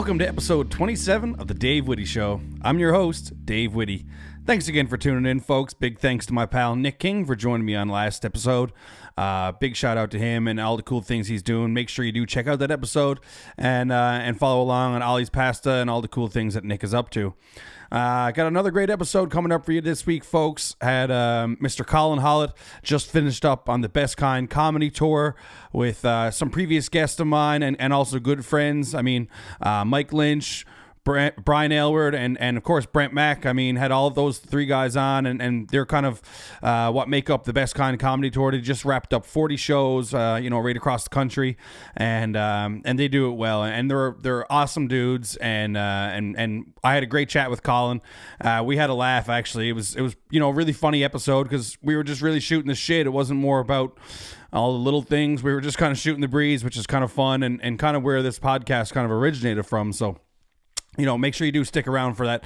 Welcome to episode 27 of The Dave Whitty Show. I'm your host, Dave Whitty. Thanks again for tuning in, folks. Big thanks to my pal Nick King for joining me on last episode. Big shout out to him and all the cool things he's doing. Make sure you do check out that episode and follow along on Ollie's Pasta and all the cool things that Nick is up to. Got another great episode coming up for you this week, folks. Had Mr. Colin Hollett just finished up on the Best Kind comedy tour with some previous guests of mine and also good friends. I mean, Mike Lynch, Brian Aylward, and of course Brent Mac. I mean, had all of those three guys on, and they're kind of what make up the Best Kind comedy tour. They just wrapped up 40 shows, right across the country, and they do it well, and they're awesome dudes, and I had a great chat with Colin. We had a laugh, actually. It was a really funny episode because we were just really shooting the shit. It wasn't more about all the little things. We were just kind of shooting the breeze, which is kind of fun, and kind of where this podcast kind of originated from. So, make sure you do stick around for that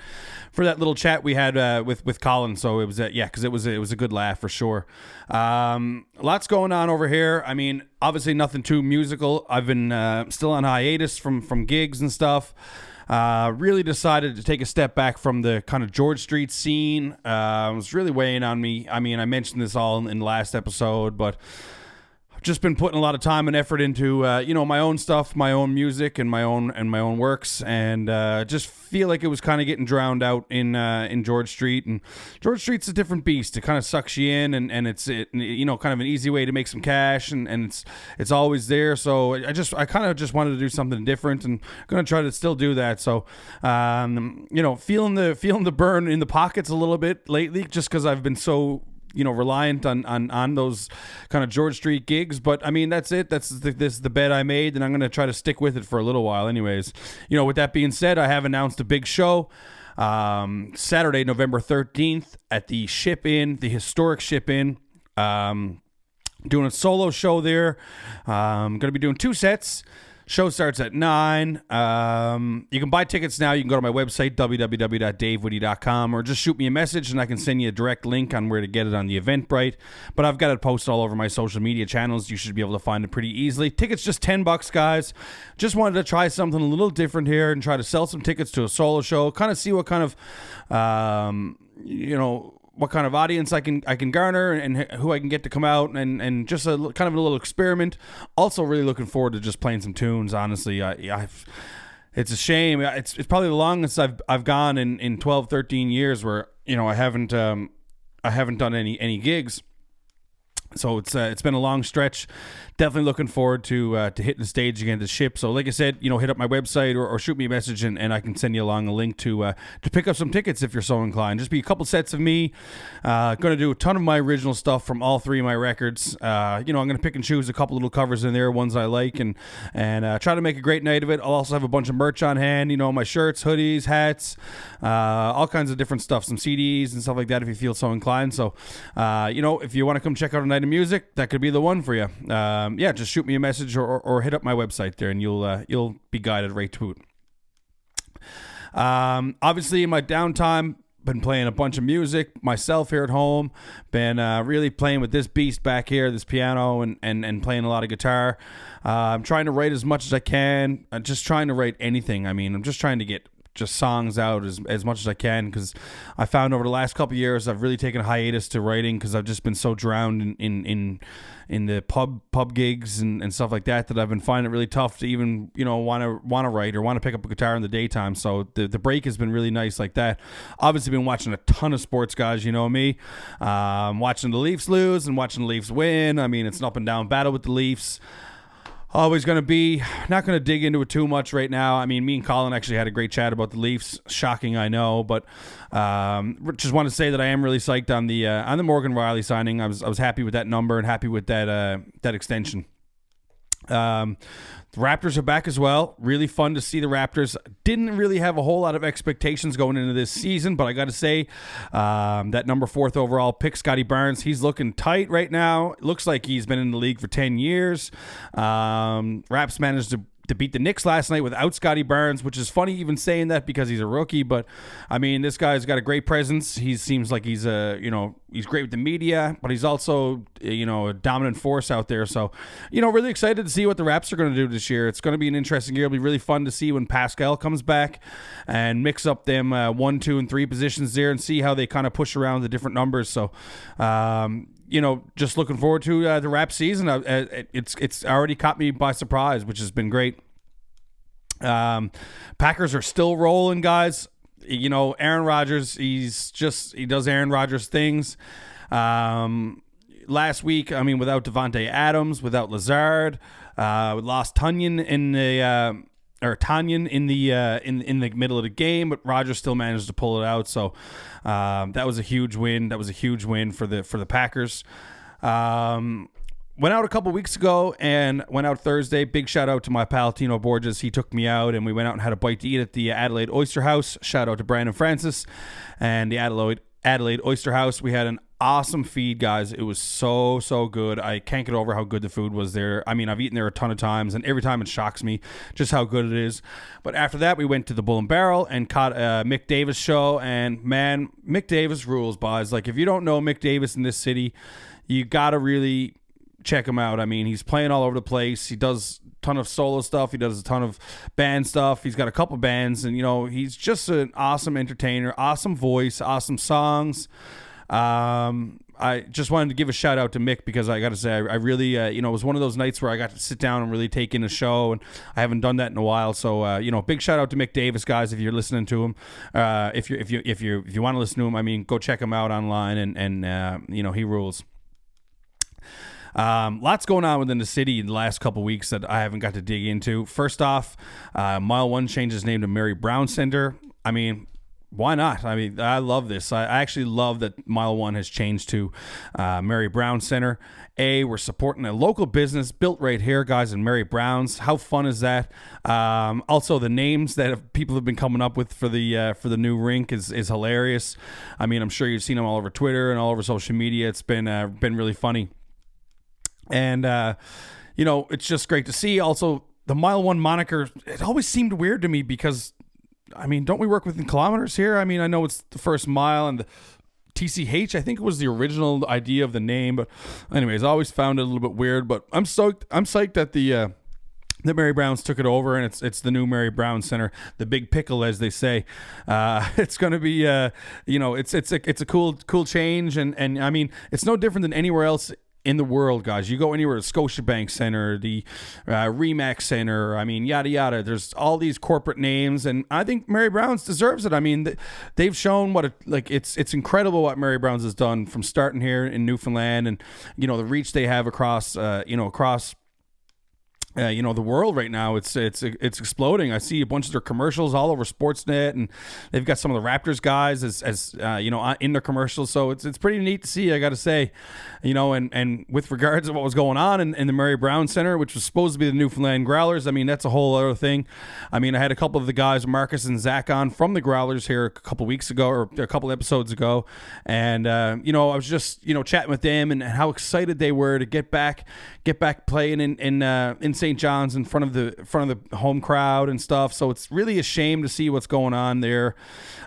little chat we had with Colin. So it was because it was a good laugh for sure. Lots going on over here. I mean, obviously nothing too musical. I've been still on hiatus from gigs and stuff. Really decided to take a step back from the kind of George Street scene. It was really weighing on me. I mean, I mentioned this all in the last episode, but just been putting a lot of time and effort into my own stuff, my own music, and my own works, and just feel like it was kind of getting drowned out in George Street. And George Street's a different beast. It kind of sucks you in, and it's kind of an easy way to make some cash, and it's always there. So I kind of just wanted to do something different, and I'm gonna try to still do that. So feeling the burn in the pockets a little bit lately, just because I've been so reliant on those kind of George Street gigs. But I mean, that's it. This is the bet I made, and I'm going to try to stick with it for a little while anyways. With that being said, I have announced a big show Saturday, November 13th at the Ship Inn, the historic Ship Inn. Doing a solo show there. I'm going to be doing 2 sets. Show starts at 9. You can buy tickets now. You can go to my website, www.davewhitty.com, or just shoot me a message and I can send you a direct link on where to get it on the Eventbrite. But I've got it posted all over my social media channels. You should be able to find it pretty easily. Tickets just $10, guys. Just wanted to try something a little different here and try to sell some tickets to a solo show. Kind of see what kind of, what kind of audience I can garner and who I can get to come out and just kind of a little experiment. Also really looking forward to just playing some tunes. Honestly, it's a shame. It's probably the longest I've gone in 12, 13 years where I haven't done any gigs. So it's been a long stretch. Definitely looking forward to hitting the stage again, the Ship. So like I said, hit up my website or shoot me a message and I can send you along a link to pick up some tickets if you're so inclined. Just be a couple sets of me. Going to do a ton of my original stuff from all 3 of my records. I'm going to pick and choose a couple little covers in there, ones I like, and try to make a great night of it. I'll also have a bunch of merch on hand, my shirts, hoodies, hats, all kinds of different stuff, some CDs and stuff like that if you feel so inclined. So, if you want to come check out a night of music, that could be the one for you. Just shoot me a message or hit up my website there, and you'll be guided right to it. Obviously, in my downtime, been playing a bunch of music myself here at home. Been really playing with this beast back here, this piano, and playing a lot of guitar. I'm trying to write as much as I can. I'm just trying to write anything. I mean, I'm just trying to get just songs out as much as I can, because I found over the last couple of years I've really taken a hiatus to writing because I've just been so drowned in the pub gigs and stuff like that I've been finding it really tough to even want to write or want to pick up a guitar in the daytime. So the break has been really nice like that. Obviously been watching a ton of sports, guys. Me, watching the Leafs lose and watching the Leafs win. I mean, it's an up and down battle with the Leafs. Always going to be. Not going to dig into it too much right now. I mean, me and Colin actually had a great chat about the Leafs. Shocking, I know, but just want to say that I am really psyched on the Morgan Riley signing. I was happy with that number and happy with that extension. The Raptors are back as well. Really fun to see the Raptors. Didn't really have a whole lot of expectations going into this season, but I got to say, that number 4th overall pick, Scotty Barnes, he's looking tight right now. Looks like he's been in the league for 10 years. Raps managed to beat the Knicks last night without Scotty Barnes, which is funny even saying that because he's a rookie. But I mean, this guy's got a great presence. He seems like he's he's great with the media, but he's also a dominant force out there. So really excited to see what the Raps are going to do this year. It's going to be an interesting year. It'll be really fun to see when Pascal comes back and mix up them 1, 2, and 3 positions there and see how they kind of push around the different numbers. So just looking forward to the Rap season. It's already caught me by surprise, which has been great. Packers are still rolling, guys. Aaron Rodgers, he does Aaron Rodgers things. Last week, without Devontae Adams, without Lazard, we lost Tanyan in the middle of the game, but Rodgers still managed to pull it out. So that was a huge win. That was a huge win for the Packers. Went out a couple weeks ago and went out Thursday. Big shout out to my pal Tino Borges. He took me out and we went out and had a bite to eat at the Adelaide Oyster House. Shout out to Brandon Francis and the Adelaide Oyster House. We had an awesome feed, guys. It was so good. I can't get over how good the food was there. I've eaten there a ton of times, and every time it shocks me just how good it is. But after that, we went to the Bull and Barrel and caught a Mick Davis show. And man, Mick Davis rules, boys. Like, if you don't know Mick Davis in this city, you gotta really check him out. He's playing all over the place. He does a ton of solo stuff. He does a ton of band stuff. He's got a couple bands, and he's just an awesome entertainer, awesome voice, awesome songs. I just wanted to give a shout out to Mick because I got to say, I really, it was one of those nights where I got to sit down and really take in a show, and I haven't done that in a while. So, big shout out to Mick Davis, guys. If you're listening to him, if you want to listen to him, go check him out online, and he rules. Lots going on within the city in the last couple weeks that I haven't got to dig into. First off, Mile 1 changed his name to Mary Brown Center. Why not? I love this. I actually love that Mile 1 has changed to Mary Brown Center. We're supporting a local business built right here, guys, in Mary Brown's. How fun is that? Also, the names that people have been coming up with for the new rink is hilarious. I'm sure you've seen them all over Twitter and all over social media. It's been really funny. And, it's just great to see. Also, the Mile 1 moniker, it always seemed weird to me because, don't we work within kilometers here? I know it's the first mile and the TCH, I think it was the original idea of the name. But anyways, I always found it a little bit weird. But I'm psyched that the Mary Browns took it over, and it's the new Mary Brown Center, the big pickle, as they say. It's going to be, it's a cool change. And it's no different than anywhere else in the world, guys. You go anywhere, the Scotiabank Center, the Remax Center, yada yada. There's all these corporate names, and I think Mary Brown's deserves it. They've shown it's incredible what Mary Brown's has done from starting here in Newfoundland, and the reach they have across the world right now. It's exploding. I see a bunch of their commercials all over Sportsnet, and they've got some of the Raptors guys as in their commercials. So it's pretty neat to see, I got to say, and with regards to what was going on in the Mary Brown Center, which was supposed to be the Newfoundland Growlers. That's a whole other thing. I had a couple of the guys, Marcus and Zach, on from the Growlers here a couple weeks ago, or a couple episodes ago. And, I was just, chatting with them and how excited they were to get back playing in St. John's in front of the home crowd and stuff. So it's really a shame to see what's going on there.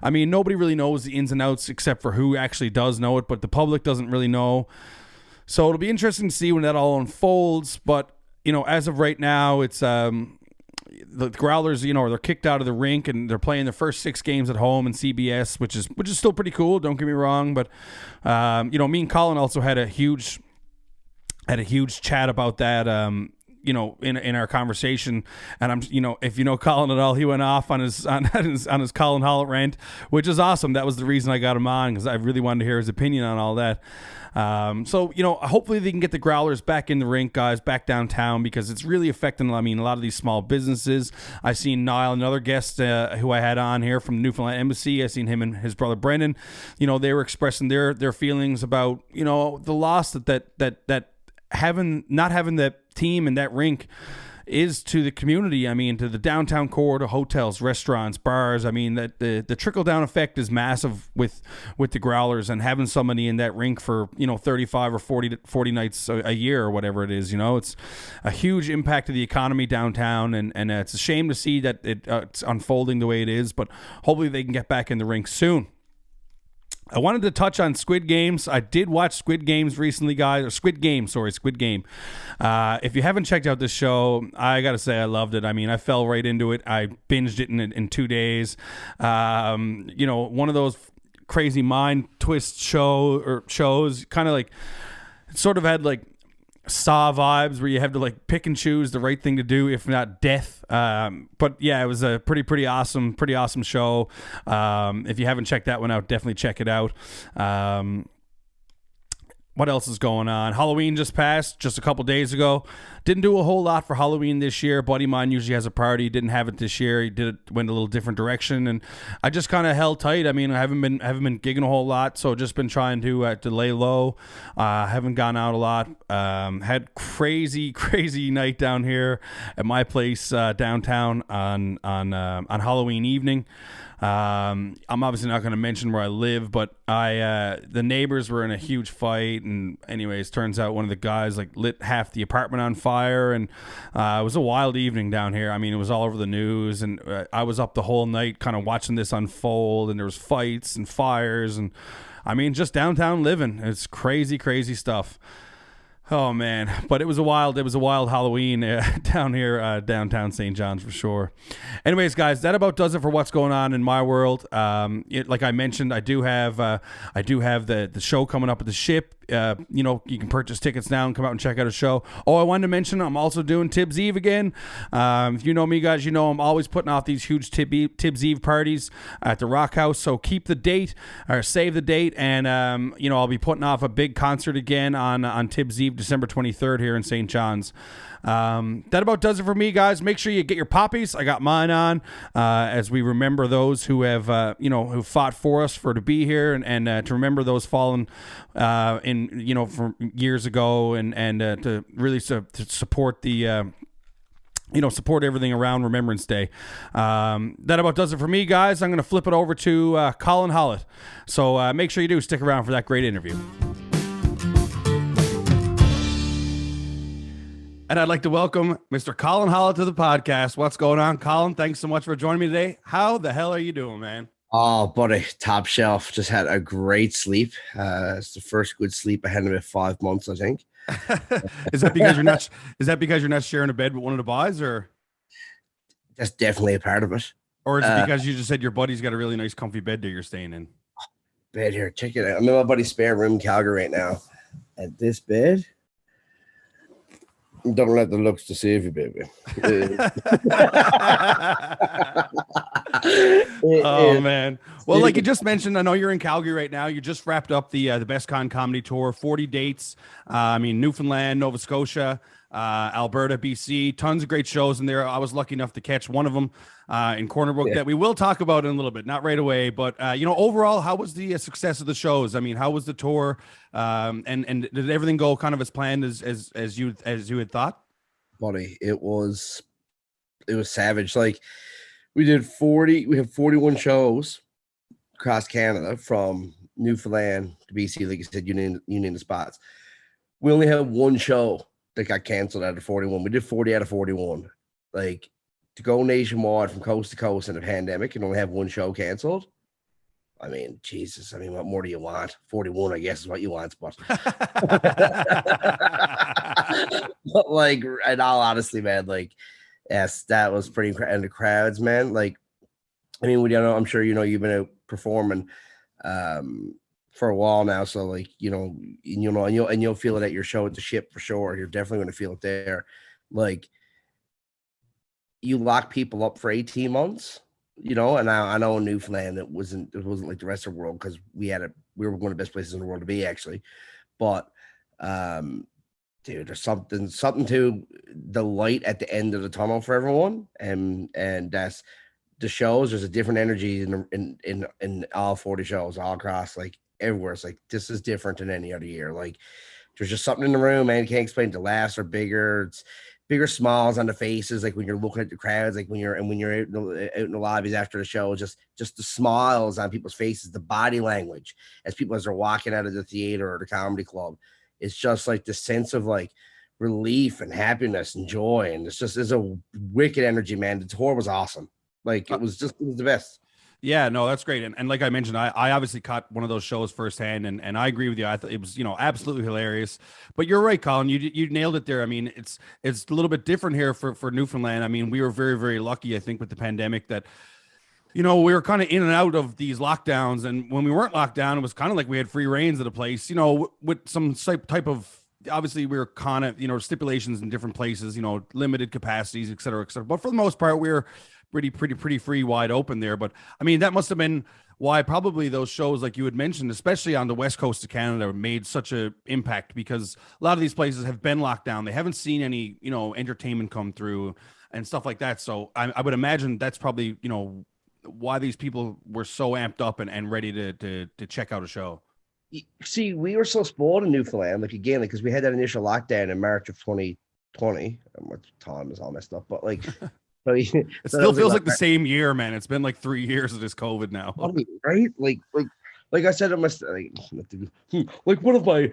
Nobody really knows the ins and outs except for who actually does know it, but the public doesn't really know. So it'll be interesting to see when that all unfolds. But, as of right now, it's the Growlers, they're kicked out of the rink and they're playing their first 6 games at home in CBS, which is still pretty cool. Don't get me wrong. But, me and Colin also had a huge chat about that, in our conversation. And if you know Colin at all, he went off on his Colin Hollett rant, which is awesome. That was the reason I got him on, because I really wanted to hear his opinion on all that. So hopefully they can get the Growlers back in the rink, guys, back downtown, because it's really affecting, a lot of these small businesses. I seen Niall, another guest who I had on here from the Newfoundland Embassy. I seen him and his brother Brendan. They were expressing their feelings about, the loss that not having that team and that rink, is to the community. I mean, to the downtown core, to hotels, restaurants, bars. I mean, that the trickle down effect is massive with the Growlers, and having somebody in that rink for 35 or 40 nights a year or whatever it is. It's a huge impact to the economy downtown, and it's a shame to see that it's unfolding the way it is. But hopefully they can get back in the rink soon. I wanted to touch on Squid Games. I did watch Squid Games recently, guys. Or Squid Game. If you haven't checked out this show, I got to say I loved it. I mean, I fell right into it. I binged it in 2 days. One of those crazy mind twist shows, kind of like, it sort of had like Saw vibes where you have to like pick and choose the right thing to do, if not death. But yeah, it was a pretty awesome show. If you haven't checked that one out, definitely check it out. What else is going on? Halloween just passed just a couple days ago. Didn't do a whole lot for Halloween this year. Buddy of mine usually has a party. Didn't have it this year. Went a little different direction, and I just kind of held tight. I mean, I haven't been gigging a whole lot, so just been trying to lay low. Haven't gone out a lot. Had crazy night down here at my place downtown on Halloween evening. I'm obviously not going to mention where I live, but the neighbors were in a huge fight, and anyways, turns out one of the guys like lit half the apartment on fire, and it was a wild evening down here. I mean, it was all over the news, and I was up the whole night kind of watching this unfold, and there was fights and fires, and I mean, just downtown living. It's crazy stuff. Oh man, but it was a wild Halloween down here, downtown St. John's for sure. Anyways, guys, that about does it for what's going on in my world. Like I mentioned, I do have the show coming up at the Ship. You can purchase tickets now and come out and check out a show. Oh, I wanted to mention I'm also doing Tibbs Eve again. If you know me, guys, I'm always putting off these huge Tibbs Eve parties at the Rock House. So keep the date or save the date, and I'll be putting off a big concert again on Tibbs Eve, December 23rd here in St. John's. That about does it for me, guys. Make sure you get your poppies. I got mine on as we remember those who have who fought for us to be here, and to remember those fallen from years ago, and to really to support the support everything around Remembrance Day. That about does it for me, guys. I'm going to flip it over to Colin Hollett. So make sure you do stick around for that great interview. And I'd like to welcome Mr. Colin Hollett to the podcast. What's going on, Colin? Thanks so much for joining me today. How the hell are you doing, man? Oh, buddy, top shelf. Just had a great sleep. It's the first good sleep I had in about 5 months, I think. Is that because you're not? Is that because you're not sharing a bed with one of the boys, or? That's definitely a part of it. Or is it because you just said your buddy's got a really nice, comfy bed that you're staying in? Bed here, check it out. I'm in my buddy's spare room, Calgary, right now. And this bed. Don't let the looks deceive you, baby. Oh man. Well, like you just mentioned, I know you're in Calgary right now. You just wrapped up the Best Con Comedy Tour, 40 dates. Newfoundland, Nova Scotia, Alberta, BC, tons of great shows in there. I was lucky enough to catch one of them in Corner Brook that we will talk about in a little bit, not right away, but overall, how was the success of the shows? I mean, how was the tour? And did everything go kind of as planned as you had thought? Buddy, it was savage. Like we have 41 shows across Canada, from Newfoundland to BC. Like you said, you name the spots. We only had one show that got canceled out of 41. We did 40 out of 41. Like, to go nationwide from coast to coast in a pandemic and only have one show canceled. I mean, Jesus. I mean, what more do you want? 41, I guess, is what you want, but but like, in all honesty, man, like, yes, that was pretty incredible. And the crowds, man, like, I mean, I'm sure you've been out performing for a while now, so like, and you'll feel it at your show at the Ship for sure. You're definitely going to feel it there. Like, you lock people up for 18 months, and I know in Newfoundland it wasn't like the rest of the world, because we were one of the best places in the world to be, actually. But dude, there's something to the light at the end of the tunnel for everyone, and that's the shows. There's a different energy in all 40 shows all across, like, everywhere. It's like, this is different than any other year. Like, there's just something in the room, man. You can't explain it. The laughs are bigger. It's bigger smiles on the faces, like when you're looking at the crowds, like when you're out in the lobbies after the show, just the smiles on people's faces, the body language as they're walking out of the theater or the comedy club. It's just like the sense of like relief and happiness and joy, and it's a wicked energy, man. The tour was awesome. Like it was the best. Yeah, no, that's great. And like I mentioned, I obviously caught one of those shows firsthand, and I agree with you. I thought it was, absolutely hilarious. But you're right, Colin. You nailed it there. I mean, it's a little bit different here for Newfoundland. I mean, we were very, very lucky, I think, with the pandemic that, we were kind of in and out of these lockdowns. And when we weren't locked down, it was kind of like we had free reigns of the place, with some type of, obviously we were kind of, stipulations in different places, limited capacities, et cetera, et cetera. But for the most part, we were pretty free, wide open there. But I mean, that must have been why probably those shows, like you had mentioned, especially on the west coast of Canada, made such a impact, because a lot of these places have been locked down. They haven't seen any, entertainment come through and stuff like that. So I would imagine that's probably, why these people were so amped up and ready to check out a show. See, we were so spoiled in Newfoundland, like again, because we had that initial lockdown in March of 2020. What time is all messed up, but like. So it still feels like the same year, man. It's been like 3 years of this COVID now, right? Like I said, it must like one of my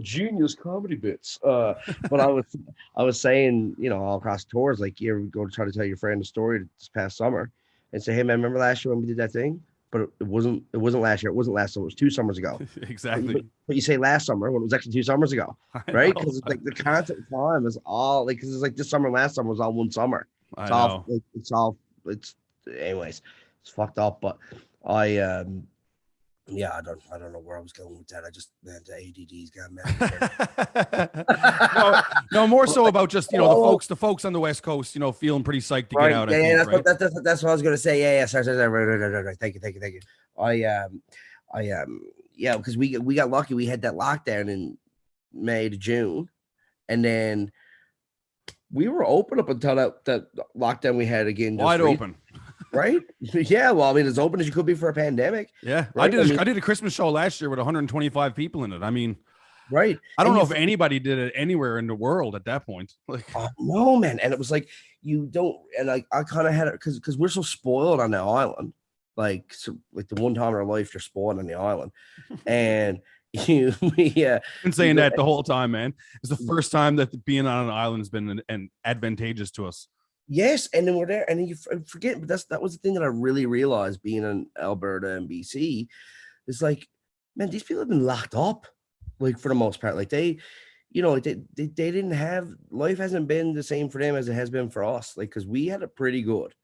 genius comedy bits. But I was saying, all across tours, like you ever go to try to tell your friend a story this past summer and say, hey man, remember last year when we did that thing? But it wasn't last year. It wasn't last summer. It was 2 summers ago. Exactly. But you say last summer when it was actually 2 summers ago, right? Because it's like the concept time is all like, because it's like this summer, last summer was all one summer. Anyways, it's fucked up. But I don't know where I was going with that. I just, man, the ADD's got mad. no, more so about just, the folks on the West Coast, feeling pretty psyched to get out. That's what I was going to say. Yeah. Sorry. Right. Thank you. Because we got lucky. We had that lockdown in May to June, and then we were open up until that lockdown we had again. Wide open. Right? Yeah. Well, I mean, as open as you could be for a pandemic. Yeah. Right? I did a Christmas show last year with 125 people in it. I mean, right. I don't know if anybody did it anywhere in the world at that point. Like, no, man. And it was like, you don't, and I kind of had it because we're so spoiled on the island. Like the one time in our life you're spoiled on the island. And been saying that the whole time, man. It's the first time that being on an island has been an advantageous to us. Yes, and then we're there, and then you forget. But that was the thing that I really realized being in Alberta and BC. Is like, man, these people have been locked up, like for the most part. Like they didn't have, life hasn't been the same for them as it has been for us. Like, because we had it pretty good,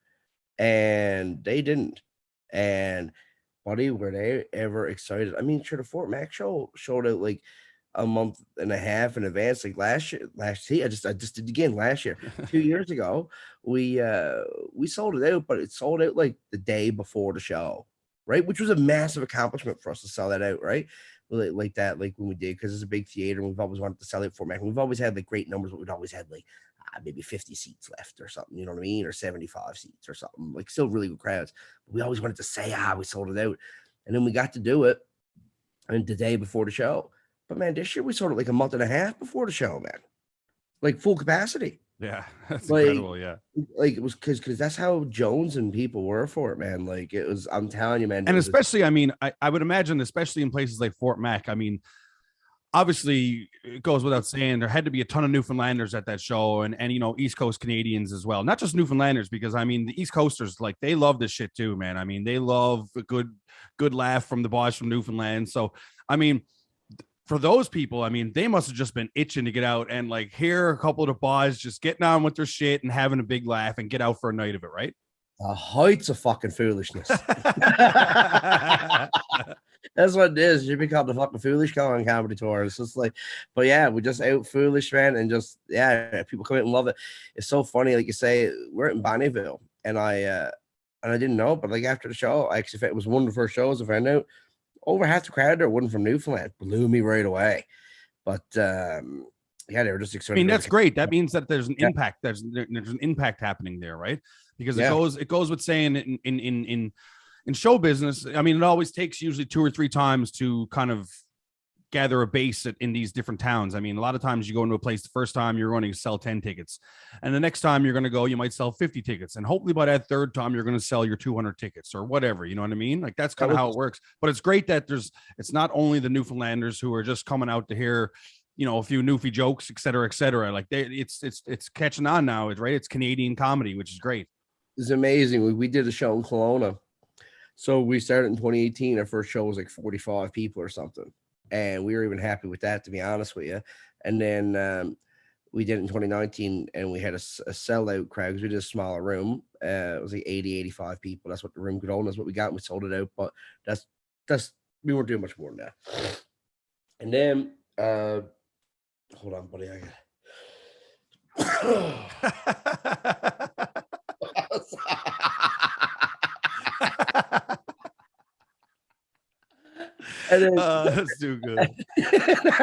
and they didn't. And buddy, were they ever excited? I mean, sure, the Fort Mac show showed out like a month and a half in advance, like last year. I just did again last year. 2 years ago, we sold it out, but it sold out like the day before the show, right? Which was a massive accomplishment for us to sell that out, right? Like that, like when we did, because it's a big theater, and we've always wanted to sell it for Mac. We've always had like great numbers, but we'd always had like maybe 50 seats left or something, you know what I mean? Or 75 seats or something, like still really good crowds. But we always wanted to say, we sold it out. And then we got to do it and the day before the show. But man, this year we sold it like a month and a half before the show, man. Like full capacity. Yeah, that's incredible. Yeah, like it was because that's how Jones and people were for it, man. Like it was. I'm telling you, man. And especially, I mean, I would imagine, especially in places like Fort Mac. I mean, obviously, it goes without saying there had to be a ton of Newfoundlanders at that show, and East Coast Canadians as well. Not just Newfoundlanders, because I mean, the East Coasters, like, they love this shit too, man. I mean, they love a good laugh from the boys from Newfoundland. So, I mean, for those people, I mean, they must have just been itching to get out and like hear a couple of the boys just getting on with their shit and having a big laugh and get out for a night of it, right? The heights of fucking foolishness. That's what it is. You become the fucking foolish Colin comedy tour. It's just like, but yeah, we're just out foolish, man, and just people come out and love it. It's so funny, like you say, we're in Bonnyville, and I didn't know, but like after the show, it was one of the first shows I found out. Over half the crowd there wasn't from Newfoundland. Blew me right away. But they were just excited. I mean, that's great. That means that there's an impact. There's an impact happening there, right? Because it goes with saying in show business. I mean, it always takes usually 2 or 3 times to kind of gather a base in these different towns. I mean, a lot of times you go into a place the first time you're going to sell 10 tickets, and the next time you're going to go, you might sell 50 tickets, and hopefully by that third time you're going to sell your 200 tickets or whatever. You know what I mean? Like that's kind of how it works. But it's great that it's not only the Newfoundlanders who are just coming out to hear, you know, a few Newfie jokes, et cetera, et cetera. Like it's catching on now. It's right. It's Canadian comedy, which is great. It's amazing. We did a show in Kelowna. So we started in 2018. Our first show was like 45 people or something. And we were even happy with that, to be honest with you. And then we did it in 2019, and we had a sellout crowd because we did a smaller room. It was like 80, 85 people. That's what the room could hold. That's what we got, and we sold it out. But that's we weren't doing much more than that. And then, hold on, buddy. And then, that's too good.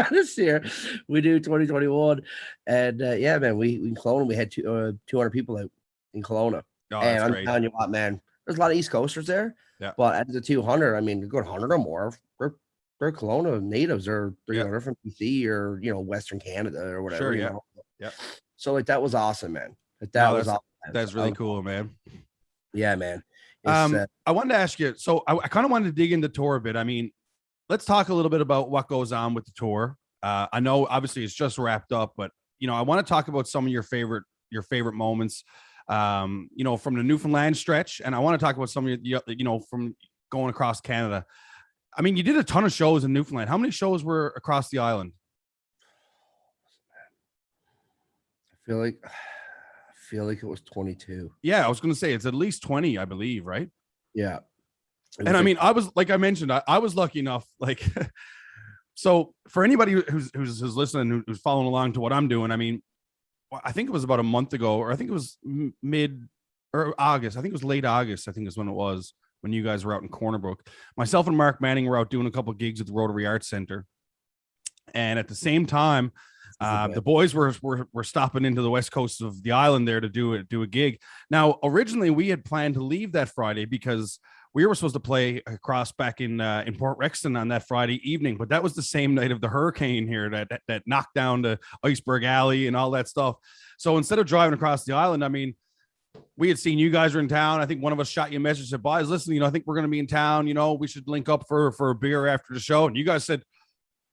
This year we do 2021, and yeah, man, we in Kelowna we had 200 people out in Kelowna, and I'm telling you what, man, there's a lot of East Coasters there. Yeah. But at the 200, I mean, a good 100 or more, they're Kelowna natives, they're from BC or Western Canada or whatever. Sure, yeah, yeah. So like that was awesome, man. That was awesome. That's really cool, man. Yeah, man. I wanted to ask you, so I kind of wanted to dig into tour a bit. I mean, let's talk a little bit about what goes on with the tour. I know obviously it's just wrapped up, but I want to talk about some of your favorite moments, from the Newfoundland stretch. And I want to talk about some of from going across Canada. I mean, you did a ton of shows in Newfoundland. How many shows were across the island? I feel like it was 22. Yeah, I was going to say it's at least 20, I believe, right? Yeah. And I mean, I was, like I mentioned, I was lucky enough, like, so for anybody who's listening, who's following along to what I'm doing, I mean, I think it was about a month ago, or I think it was mid or August. I think it was late August. I think is when it was, when you guys were out in Corner Brook. Myself and Mark Manning were out doing a couple of gigs at the Rotary Arts Center. And at the same time, the boys were stopping into the west coast of the island there to do a gig. Now, originally we had planned to leave that Friday because we were supposed to play across back in Port Rexton on that Friday evening, but that was the same night of the hurricane here that knocked down the Iceberg Alley and all that stuff. So instead of driving across the island, I mean, we had seen you guys were in town. I think one of us shot you a message and said, "Boys, listen, I think we're going to be in town. We should link up for a beer after the show." And you guys said,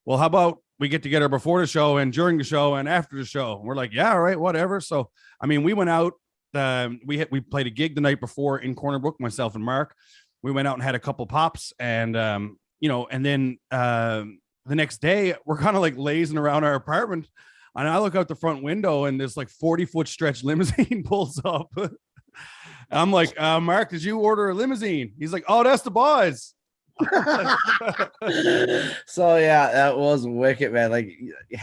"Well, how about we get together before the show and during the show and after the show?" And we're like, "Yeah, all right, whatever." So, I mean, we went out. We played a gig the night before in Corner Brook, myself and Mark. We went out and had a couple pops, and and then the next day we're kind of like lazing around our apartment, and I look out the front window and this like 40-foot stretch limousine pulls up. I'm like, "Mark, did you order a limousine?" He's like, "Oh, that's the boys." So yeah, that was wicked, man. Like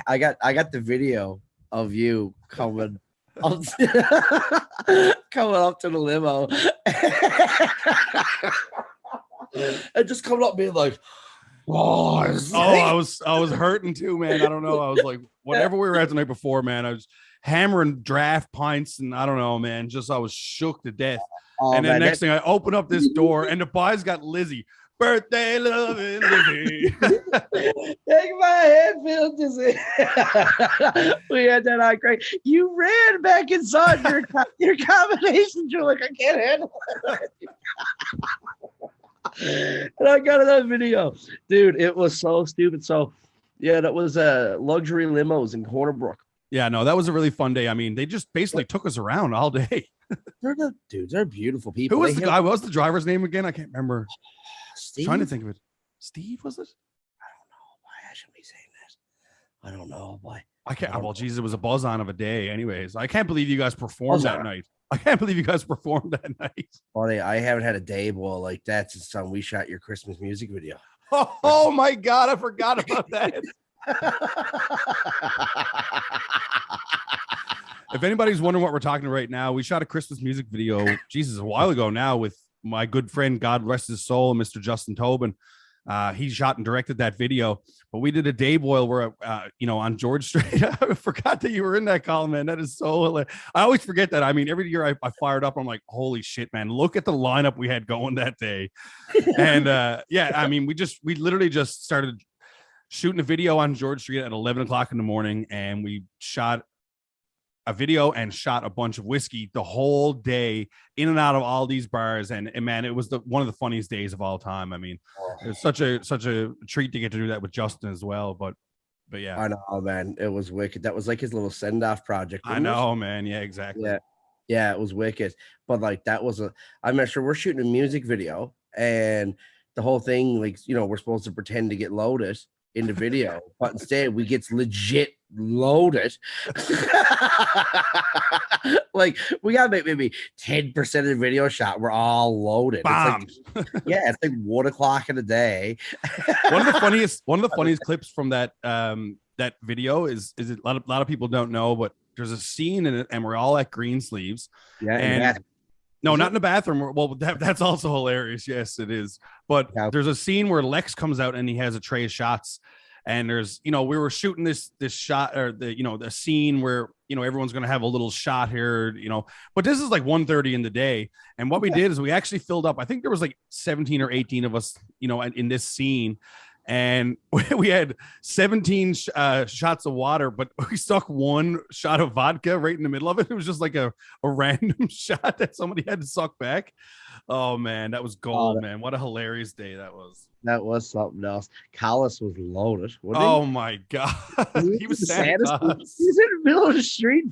I got the video of you coming up to the limo and just coming up being like, "Boys." I was hurting too, man. I don't know. I was like, whatever we were at the night before, man, I was hammering draft pints and I don't know, man, I was shook to death. And then next thing I open up this door and the boys got Lizzie. "Birthday loving Lizzie." Take my head, feel dizzy. We had that on great. You ran back inside your combination. You're like, "I can't handle it." And I got that video, dude. It was so stupid. So yeah, that was luxury limos in Corner Brook. Yeah, no, that was a really fun day. I mean, they just basically took us around all day. They're beautiful people. Who was the guy? What was the driver's name again? I can't remember. Steve? Trying to think of it. Steve, was it? I don't know. Why I shouldn't be saying that. I don't know. Why? I can't. Well, geez, it was a buzz on of a day. Anyways, I can't believe you guys performed that night. I can't believe you guys performed that night. Buddy, I haven't had a day boy like that since we shot your Christmas music video. Oh my God, I forgot about that. If anybody's wondering what we're talking right now, we shot a Christmas music video, Jesus, a while ago now with my good friend, God rest his soul, Mr. Justin Tobin. He shot and directed that video, but we did a day boil where, on George Street. I forgot that you were in that, Colin, man. That is so hilarious. I always forget that. I mean, every year I fired up. I'm like, holy shit, man, look at the lineup we had going that day. And yeah, I mean, we literally just started shooting a video on George Street at 11 o'clock in the morning, and we shot a video and shot a bunch of whiskey the whole day, in and out of all these bars. And man, it was one of the funniest days of all time. I mean, it was such a treat to get to do that with Justin as well. But yeah, I know, man, it was wicked. That was like his little send-off project. I know, man. Yeah, exactly. Yeah, it was wicked. But like, I'm not sure, we're shooting a music video, and the whole thing, like, we're supposed to pretend to get loaded in the video, but instead we get legit loaded. Like, we gotta make maybe 10% of the video shot, we're all loaded. Bombs. It's like 1 o'clock in the day. one of the funniest clips from that video is a lot of people don't know, but there's a scene in it, and we're all at Greensleeves. Yeah, and no, not in the bathroom. Well, that's also hilarious. Yes, it is. But there's a scene where Lex comes out and he has a tray of shots. And there's, we were shooting this shot, or the scene where, everyone's going to have a little shot here, but this is like 1:30 in the day. And what we did is we actually filled up, I think there was like 17 or 18 of us, in this scene. And we had 17 shots of water, but we stuck one shot of vodka right in the middle of it. It was just like a random shot that somebody had to suck back. Oh, man, that was gold, man. What a hilarious day that was. That was something else. Callis was loaded. Oh, my God. He was sad. He's in the middle of the street.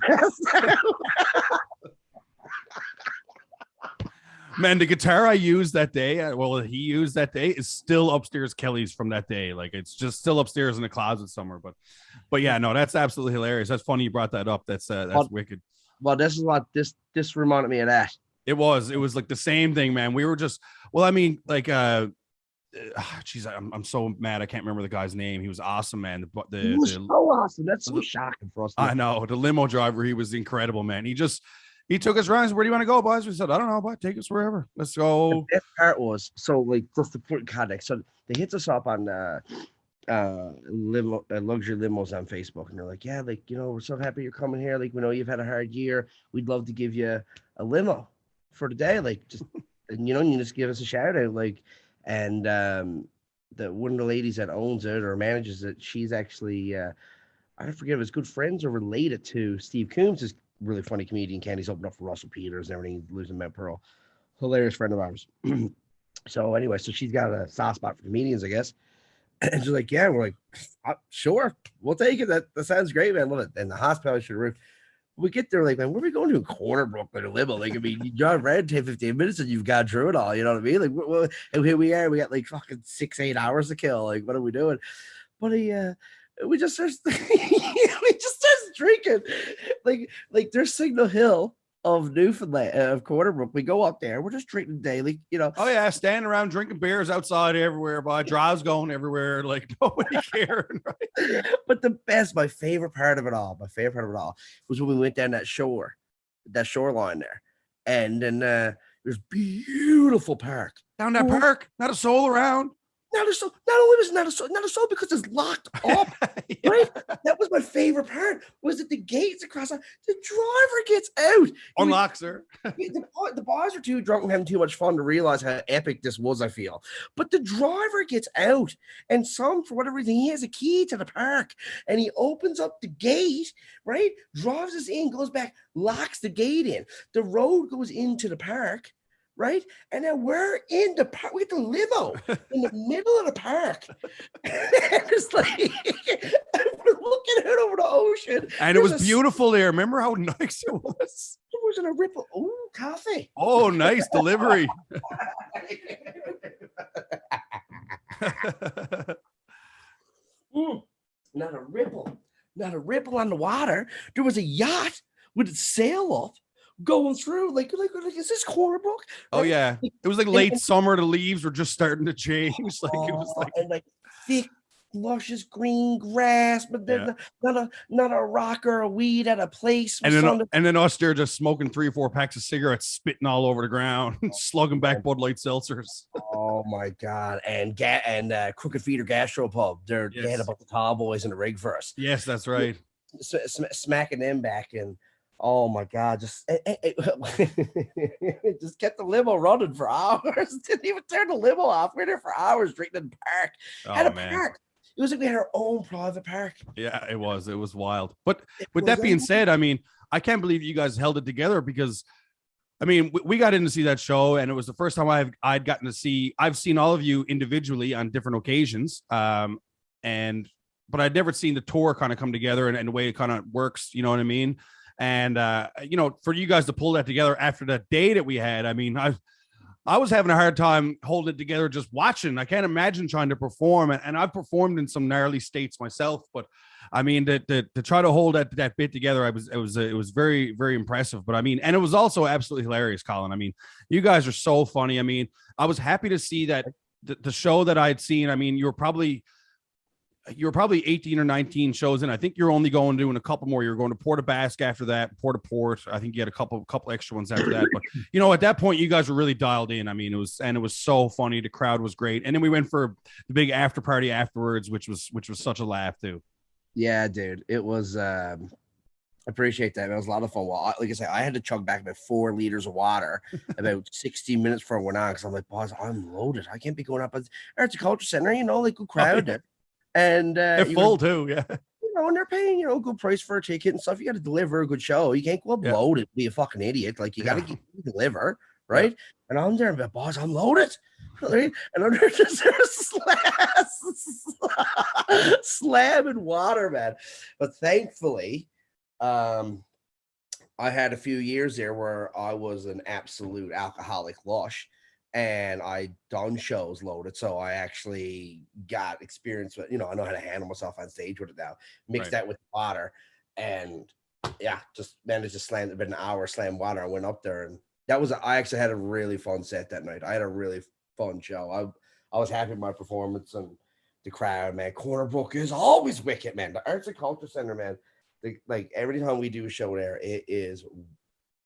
Man, the guitar I used that day, he used that day, is still upstairs Kelly's from that day. Like, it's just still upstairs in the closet somewhere. But yeah, no, that's absolutely hilarious. That's funny you brought that up. That's wicked. Well, this is what this reminded me of that. It was like the same thing, man. We were just, I'm so mad I can't remember the guy's name. He was awesome, man. He was so awesome. That's so shocking for us. I know. The limo driver, he was incredible, man. He took us around. Where do you want to go, boys? We said, I don't know, but take us wherever. Let's go. The best part was, so like, just to put in context, so they hit us up on luxury limos on Facebook, and they're like, yeah, like, we're so happy you're coming here. Like, we know you've had a hard year. We'd love to give you a limo for the day. Like, just, and you just give us a shout out. Like, and one of the ladies that owns it or manages it, she's actually, I forget if it's good friends or related to Steve Coombs, is really funny comedian. Candy's opened up for Russell Peters and everything. He lives in Mount Pearl. Hilarious friend of ours. So anyway, so she's got a soft spot for comedians, I guess. And she's like, yeah, we're like, sure, we'll take it. That sounds great, man. Love it. And the hospitality should roof. We get there, like, man, where are we going to in Corner Brook with a limo? Like, I mean, you drive around 10, 15 minutes and you've got through it all. You know what I mean? Like, and here we are. We got like fucking 6-8 hours to kill. Like, what are we doing? But we just start drinking. Like there's Signal Hill of Newfoundland, of Corner Brook. We go up there. We're just drinking daily, Oh yeah, standing around drinking beers outside everywhere, by drives going everywhere. Like nobody cared. Right? But my favorite part of it all was when we went down that shoreline there, and then there's beautiful park down that park. Not a soul around. Not only was not a soul because it's locked up, yeah. Right? That was my favorite part. Was that the gates across the driver gets out, unlocks her. The boys are too drunk and having too much fun to realize how epic this was. I feel, but the driver gets out, and for whatever reason, he has a key to the park, and he opens up the gate, right? Drives us in, goes back, locks the gate in. The road goes into the park. Right, and then we're in the park. We get the limo in the middle of the park. And it's like we're looking out over the ocean, and it was beautiful there. Remember how nice it was? It was in a ripple. Ooh, coffee. Oh, nice delivery. Not a ripple on the water. There was a yacht with its sail up, going through, like is this Corner Brook? Oh yeah, it was like late summer. The leaves were just starting to change. Like it was like, and like thick, luscious green grass, but then not a rock or a weed at a place. And then us there just smoking 3 or 4 packs of cigarettes, spitting all over the ground, slugging back Bud Light seltzers. Oh my god! And Crooked Feeder Gastropub, they had about the tall boys in the rig for us. Yes, that's right. Smacking them back and. Oh my God! Just just kept the limo running for hours. Didn't even turn the limo off. We were there for hours drinking in the park. Park. It was like we had our own private park. Yeah, it was wild. But with was that being said, I mean, I can't believe you guys held it together because I mean, we got in to see that show, and it was the first time I'd gotten to see. I've seen all of you individually on different occasions, but I'd never seen the tour kind of come together and the way it kind of works. You know what I mean? And for you guys to pull that together after that day that we had, I mean, I was having a hard time holding it together just watching. I can't imagine trying to perform, and I've performed in some gnarly states myself, but I mean, to try to hold that bit together, it was very, very impressive. But I mean, and it was also absolutely hilarious, Colin. I mean, you guys are so funny. I mean, I was happy to see that the show that I had seen. I mean, you were probably 18 or 19 shows in. I think you're only doing a couple more. You're going to Port Basque after that, Port. I think you had a couple extra ones after that. But at that point, you guys were really dialed in. I mean, it was so funny. The crowd was great, and then we went for the big after party afterwards, which was such a laugh too. Yeah, dude, it was. I appreciate that. It was a lot of fun. Well, like I said, I had to chug back about 4 liters of water about 60 minutes before I went on because I'm like, boss, I'm loaded. I can't be going up at Arts and Culture Center, like good crowd there. And they're full too, yeah. And they're paying, good price for a ticket and stuff. You got to deliver a good show. You can't go up loaded, be a fucking idiot. Like you got to deliver, right? Yeah. And I'm there, but boss, I'm loaded. Right? And I'm there just slamming water, man. But thankfully, I had a few years there where I was an absolute alcoholic lush. And I done shows loaded, so I actually got experience with, I know how to handle myself on stage with it now. Mix that with water, and just managed to slam about an hour, slam water. I went up there, and I actually had a really fun set that night. I had a really fun show. I was happy with my performance and the crowd, man. Corner Brook is always wicked, man. The Arts and Culture Center, man. Like every time we do a show there, it is.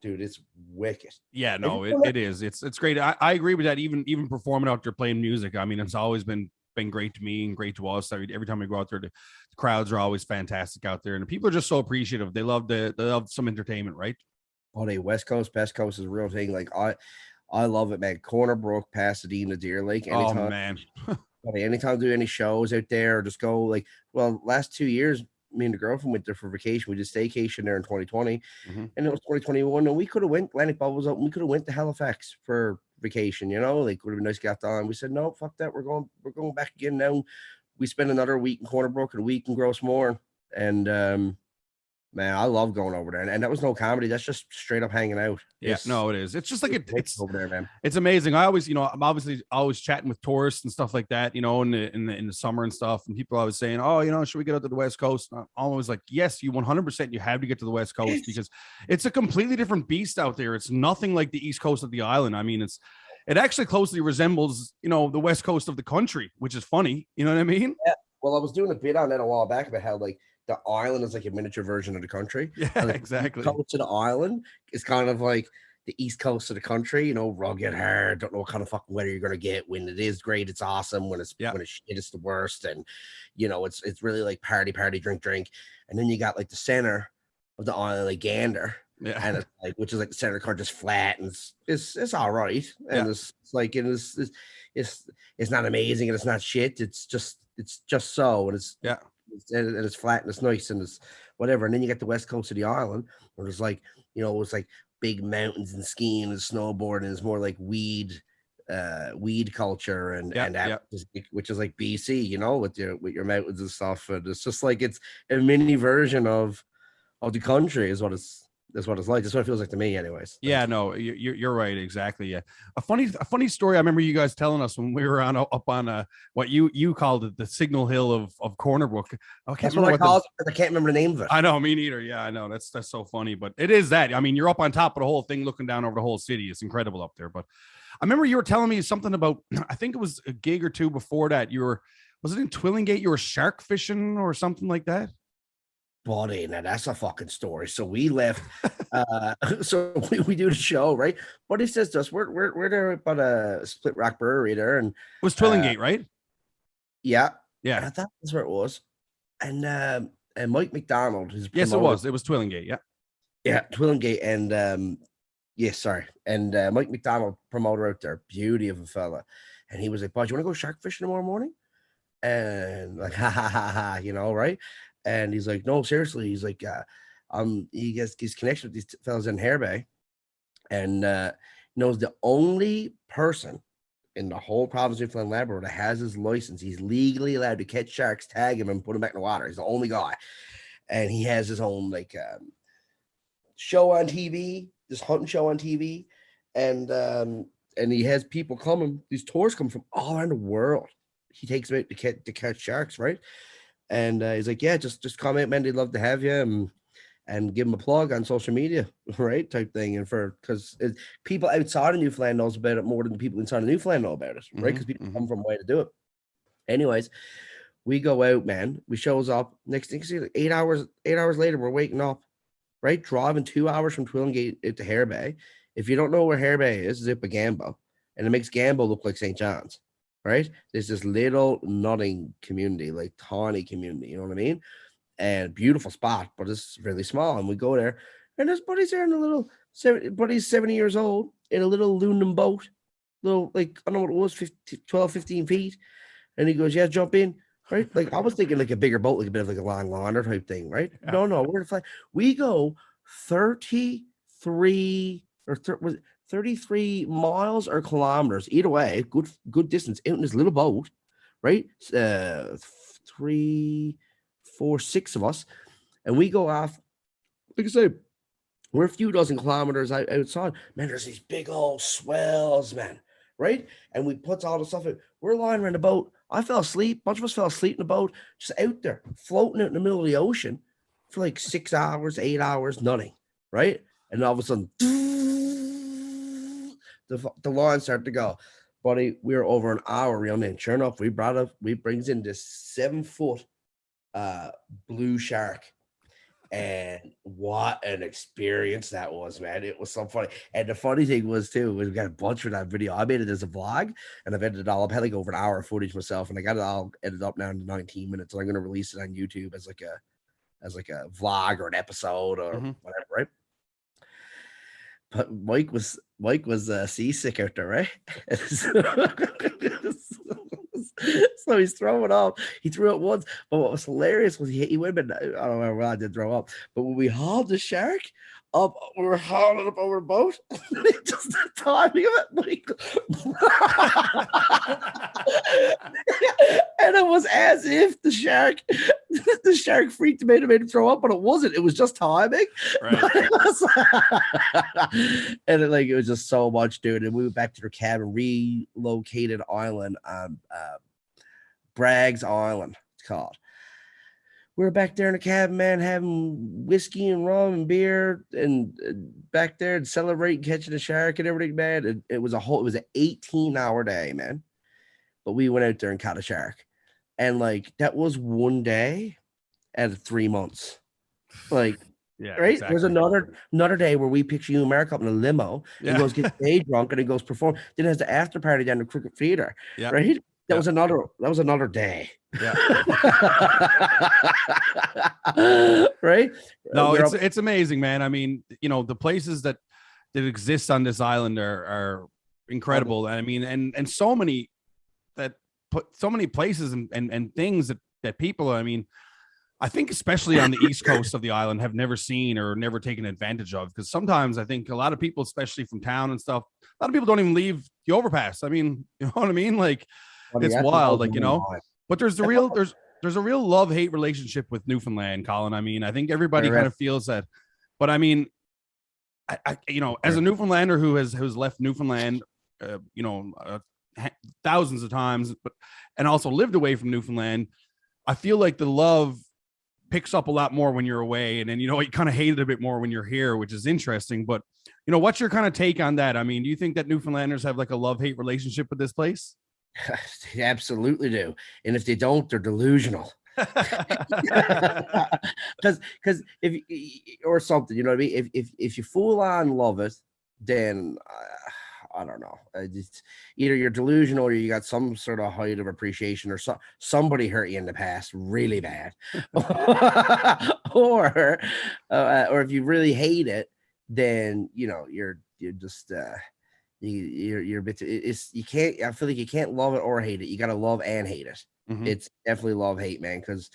Dude, it's wicked. Yeah, no, it is. It's great. I agree with that. Even performing out there playing music. I mean, it's always been great to me and great to us. Every time we go out there, the crowds are always fantastic out there, and the people are just so appreciative. They love some entertainment, right? Oh, they West Coast is a real thing. Like I love it, man. Corner Brook, Pasadena, Deer Lake. Anytime, oh man. Anytime do any shows out there, or just go last 2 years. Me and the girlfriend went there for vacation. We did staycation there in 2020, and it was 2021. And we could have went. Atlantic Bubbles up. We could have went to Halifax for vacation. Like would have been nice to get on. We said no, fuck that. We're going back again now. We spent another week in Corner Brook and a week in Grossmore, and man, I love going over there. And that was no comedy. That's just straight up hanging out. Yeah, no, it is. It's just like it's over there, man. It's amazing. I always, I'm obviously always chatting with tourists and stuff like that, in the summer and stuff. And people are always saying, oh, should we get out to the West Coast? And I'm always like, yes, you 100%. You have to get to the West Coast because it's a completely different beast out there. It's nothing like the East Coast of the island. I mean, it actually closely resembles, the West Coast of the country, which is funny. You know what I mean? Yeah. Well, I was doing a bit on that a while back about how the island is like a miniature version of the country. Yeah, exactly. Coast to the island is kind of like the East Coast of the country, rugged, hard, don't know what kind of fucking weather you're gonna get. When it is great, it's awesome. When it's shit, it's the worst. And it's really like party, drink. And then you got like the center of the island, like Gander. Yeah. And it's like, which is like the center of the country, just flat, and it's all right. And it's not amazing and it's not shit. It's just so, and it's flat and it's nice and it's whatever. And then you get the West Coast of the island where it's like, it's like big mountains and skiing and snowboarding. It's more like weed culture which is like BC, with your mountains and stuff. And it's just like it's a mini version of the country is what it's like. That's what it feels like to me, anyways. Yeah, no, you're right, exactly. Yeah, a funny story. I remember you guys telling us when we were up on what you called it, the Signal Hill of Corner Brook. That's what I called it. I can't remember the name of it. I know, me neither. Yeah, I know. That's so funny, but it is that. I mean, you're up on top of the whole thing, looking down over the whole city. It's incredible up there. But I remember you were telling me something about. I think it was a gig or two before that. Was it in Twillingate? You were shark fishing or something like that. Buddy, now that's a fucking story. So we left. So we do the show, right? Buddy says to us, we're there about a Split Rock Brewery there, and it was Twillingate, right? Yeah. I thought that's where it was. And Mike McDonald, his yes, it was Twillingate, yeah, Twillingate, and and Mike McDonald, promoter out there, beauty of a fella, and he was like, "Bud, you want to go shark fishing tomorrow morning?" And like, ha ha ha ha, you know, right? And he's like, no, seriously. He's like, he gets his connection with these fellas in Harebay, and knows the only person in the whole province of Newfoundland and Labrador that has his license. He's legally allowed to catch sharks, tag him, and put him back in the water. He's the only guy, and he has his own like show on TV, this hunting show on TV, and he has people coming. These tours come from all around the world. He takes them out to catch sharks, right? And he's like, yeah, just come out, man. They'd love to have you. And give him a plug on social media, right? Type thing. And because people outside of Newfoundland knows about it more than the people inside of Newfoundland know about it, right? Because people come from a way to do it. Anyways, we go out, man. We shows up. Next thing you see, like 8 hours later, we're waking up, right? Driving 2 hours from Twillingate to Harebay. If you don't know where Harebay is, it's up by Gambo. And it makes Gambo look like St. John's, right? There's this little nutting community, like tiny community, you know what I mean? And beautiful spot, but it's really small. And we go there, and there's buddies there in a little, buddy's 70 years old in a little aluminum boat, little, like, I don't know what it was, 12, 15 feet. And he goes, yeah, jump in, right? Like, I was thinking like a bigger boat, like a bit of like a long launder type thing, right? Yeah. No, we're flying. We go 33 or 33 miles or kilometers, either way, good distance out in this little boat, right? 3, 4, 6 of us, and we go off. Like I said, we're a few dozen kilometers outside. Man, there's these big old swells, man, right? And we put all the stuff out. We're lying around the boat. I fell asleep. A bunch of us fell asleep in the boat, just out there, floating out in the middle of the ocean for like 6 hours, 8 hours, nothing, right? And all of a sudden, the line started to go. Buddy, we were over an hour reeling in. Sure enough, we brings in this 7-foot blue shark, and what an experience that was, man. It was so funny. And the funny thing was too, we got a bunch of that video. I made it as a vlog, and I've edited it all. I've had like over an hour of footage myself, and I got it all edited up now in 19 minutes, and I'm going to release it on YouTube as like a vlog or an episode or whatever, right? But Mike was seasick out there, right? So he's throwing up. He threw up once, but what was hilarious was he would have been, I don't know where I did throw up, but when we hauled the shark up, we were hauling it up over the boat. Just the timing of it, like, and it was as if the shark freaked him out and made him throw up, but it wasn't. It was just timing. Right. And it was just so much, dude. And we went back to their cabin, relocated island on Bragg's Island, it's called. We were back there in the cabin, man, having whiskey and rum and beer, and back there and celebrating catching a shark and everything, man. It was an 18-hour day, man. But we went out there and caught a shark, and like that was one day out of 3 months, like. Yeah, right. Exactly. There's another day where we pick you and Mark up in a limo and goes get day drunk and he goes perform. Then has the after party down the Cricket Theater. Yeah. Right. That was another day. Yeah. Right. No, it's amazing, man. I mean, the places that exist on this island are incredible. I mean, and so many places and things that people, I mean, I think especially on the east coast of the island have never seen or never taken advantage of, because sometimes I think a lot of people, especially from town and stuff, a lot of people don't even leave the overpass. I mean, you know what I mean? Like, it's wild, like, but there's a real love-hate relationship with Newfoundland, Colin. I mean, I think everybody kind of feels that, but I mean, I as a Newfoundlander who has left Newfoundland, thousands of times, and also lived away from Newfoundland, I feel like the love picks up a lot more when you're away, and then you kind of hate it a bit more when you're here, which is interesting. But what's your kind of take on that? I mean, do you think that Newfoundlanders have like a love-hate relationship with this place? They absolutely do, and if they don't, they're delusional. Because if or something, you know what I mean. If you full on love it, then I don't know. Either you're delusional or you got some sort of height of appreciation, or somebody hurt you in the past really bad, or if you really hate it, then you're just you're a bit. You can't. I feel like you can't love it or hate it. You got to love and hate it. It's definitely love hate, man. Because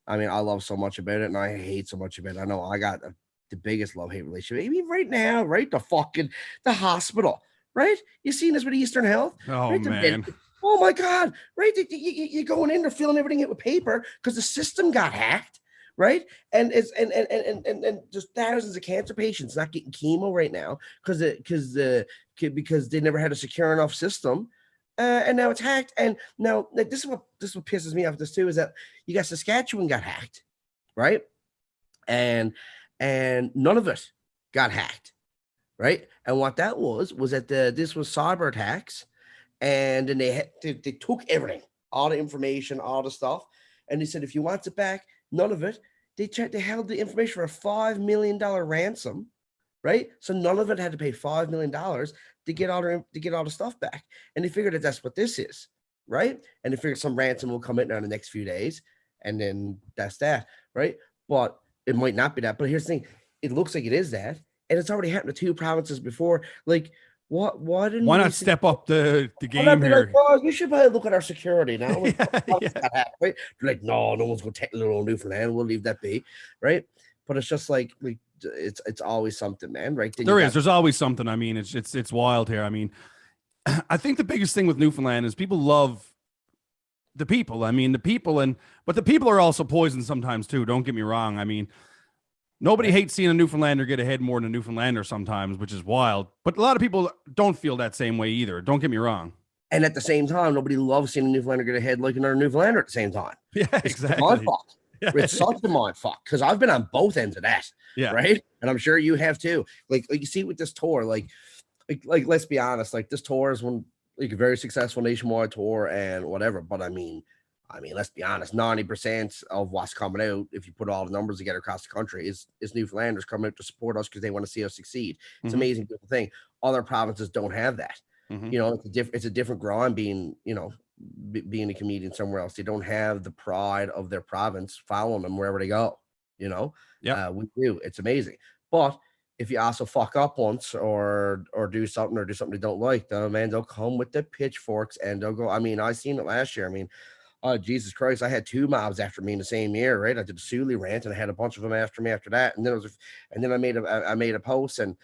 I mean, I love so much about it, and I hate so much about it. I know I got the biggest love hate relationship. I mean, right now, right? The hospital, right? You seen this with Eastern Health? Oh, Right? man. Oh my God! Right? You're going in, they're filling everything in with paper because the system got hacked, right? And it's and just thousands of cancer patients not getting chemo right now because they never had a secure enough system. And now it's hacked. And now, like, this is what pisses me off. This too is that you got Saskatchewan got hacked, right? And none of it got hacked, right? And what that was that this was cyber attacks, and then they took everything, all the information, all the stuff, and they said if you want it back, none of it. They held the information for a $5 million ransom, right? So none of it had to pay $5 million to get all the stuff back. And they figured that that's what this is, right? And they figured some ransom will come in in the next few days, and then that's that, right? But it might not be that. But here's the thing: it looks like it is that, and it's already happened to 2 provinces before. Like, why didn't Why we not step up the why not game be like, here? oh, you should probably look at our security now. Yeah, yeah. Right? They're like, no one's gonna take little Newfoundland. We'll leave that be, right? But it's just like it's always something, man. Right? Then There's always something. I mean, it's wild here. I mean, I think the biggest thing with Newfoundland is people love the people. I mean, but the people are also poison sometimes too. Don't get me wrong. I mean, nobody hates seeing a Newfoundlander get ahead more than a Newfoundlander sometimes, which is wild. But a lot of people don't feel that same way either. Don't get me wrong. And at the same time, nobody loves seeing a Newfoundlander get ahead like another Newfoundlander at the same time. Yeah, It's exactly. Yeah. It's such a mind fuck because I've been on both ends of that. Yeah. Right. And I'm sure you have too. Like you see with this tour, like let's be honest, like this tour is one like a very successful nationwide tour and whatever. But I mean, let's be honest, 90% of what's coming out, if you put all the numbers together across the country, is Newfoundlanders coming out to support us because they want to see us succeed. It's an amazing beautiful thing. Other provinces don't have that. You know, it's a different grind being, you know, being a comedian somewhere else. They don't have the pride of their province following them wherever they go. You know, we do. It's amazing. But if you also fuck up once or do something they don't like, they'll come with the pitchforks and they'll go. I mean, I seen it last year. I mean, oh, Jesus Christ, I had 2 mobs after me in the same year, right? I did a Sully rant and I had a bunch of them after me after that. And then I made a post and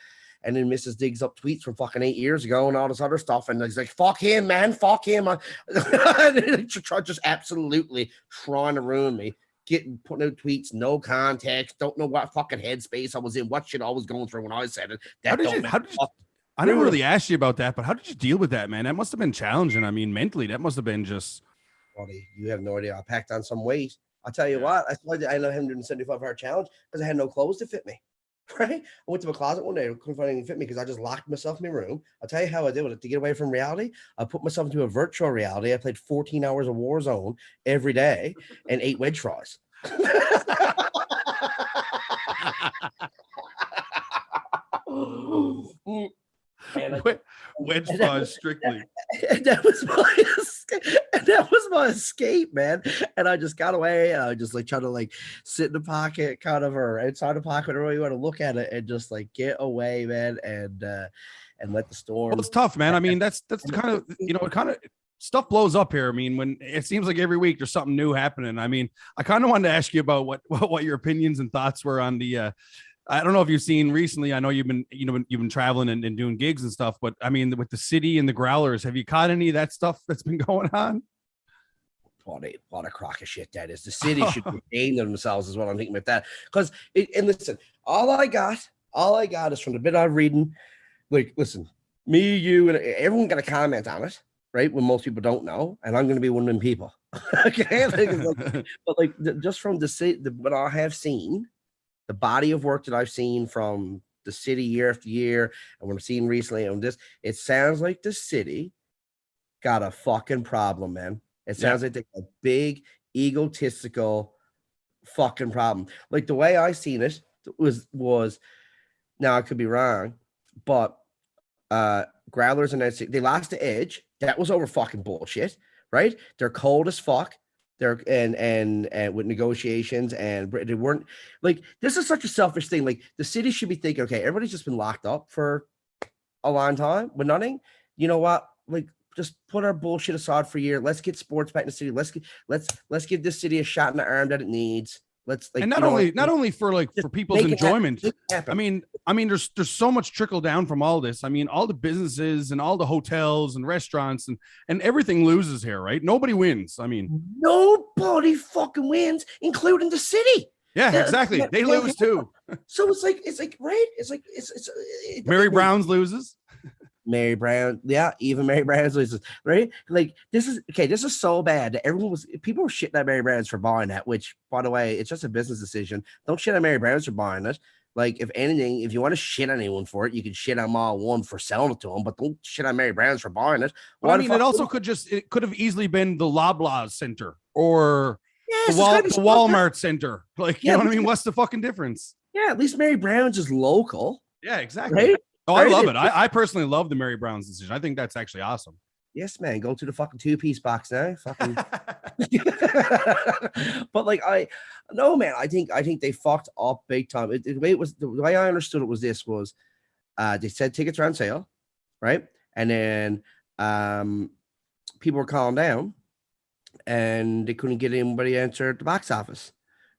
then Mrs. digs up tweets from fucking 8 years ago and all this other stuff. And he's like, fuck him, man. Fuck him. Just absolutely trying to ruin me. Putting out tweets, no context, don't know what fucking headspace I was in, what shit I was going through when I said it. I never really asked you about that, but how did you deal with that, man? That must have been challenging. I mean, mentally, that must have been just. Buddy, you have no idea. I packed on some weight. I'll tell you what, I know 175-hour challenge because I had no clothes to fit me. Right? I went to my closet one day, couldn't find anything to fit me because I just locked myself in my room. I'll tell you how I did it to get away from reality. I put myself into a virtual reality. I played 14 hours of Warzone every day and 8 wedge fries. Wedge fries strictly. And that was my escape, man. And I just got away. And I just like trying to like sit in the pocket, kind of, or inside the pocket, whatever you want to look at it, and just like get away, man, and let the storm. Well, it's tough, man. I mean, that's the kind of, you know, it kind of stuff blows up here. I mean, when it seems like every week there's something new happening. I mean, I kind of wanted to ask you about what your opinions and thoughts were on the. I don't know if you've seen recently. I know you've been traveling and doing gigs and stuff, but I mean, with the city and the Growlers, have you caught any of that stuff that's been going on? What a crock of shit that is. The city should be ashamed of themselves, is what I'm thinking about that. Because and listen, all I got is from the bit I'm reading. Like, listen, me, you, and everyone got a comment on it, right? When most people don't know, and I'm going to be one of them people. Okay, just from what I have seen. The body of work that I've seen from the city year after year, and what I'm seeing recently on this, it sounds like the city got a fucking problem, man. It sounds like they got a big, egotistical fucking problem. Like the way I seen it was now I could be wrong, but Growlers and they lost the edge. That was over fucking bullshit, right? They're cold as fuck. They're and with negotiations, and they weren't like, this is such a selfish thing. Like the city should be thinking, okay, everybody's just been locked up for a long time with nothing. You know what? Like, just put our bullshit aside for a year. Let's get sports back in the city. Let's give this city a shot in the arm that it needs. Let's like, and not only for people's enjoyment. I mean, there's so much trickle down from all this. I mean, all the businesses and all the hotels and restaurants and everything loses here, right? Nobody wins. I mean, nobody fucking wins, including the city. Yeah, exactly. They lose too. So it's like right. It's Mary Brown's loses. Mary Brown, yeah, even Mary Brown's loses, right? Like this is so bad that people were shitting at Mary Brown's for buying that, which by the way, it's just a business decision. Don't shit at Mary Brown's for buying it. Like, if anything, if you want to shit on anyone for it, you can shit on Mall One for selling it to them, but don't shit on Mary Brown's for buying it. Well, I mean, it could have easily been the Loblaws Center or the Walmart Center. Like, you know what I mean? What's the fucking difference? Yeah, at least Mary Brown's is local. Yeah, exactly. Right? Oh, I love it. I personally love the Mary Brown's decision. I think that's actually awesome. Yes, man. Go to the fucking 2-piece box now. Fucking. But like, man. I think they fucked up big time. The way I understood it was they said tickets are on sale, right? And then people were calling down, and they couldn't get anybody to enter the box office,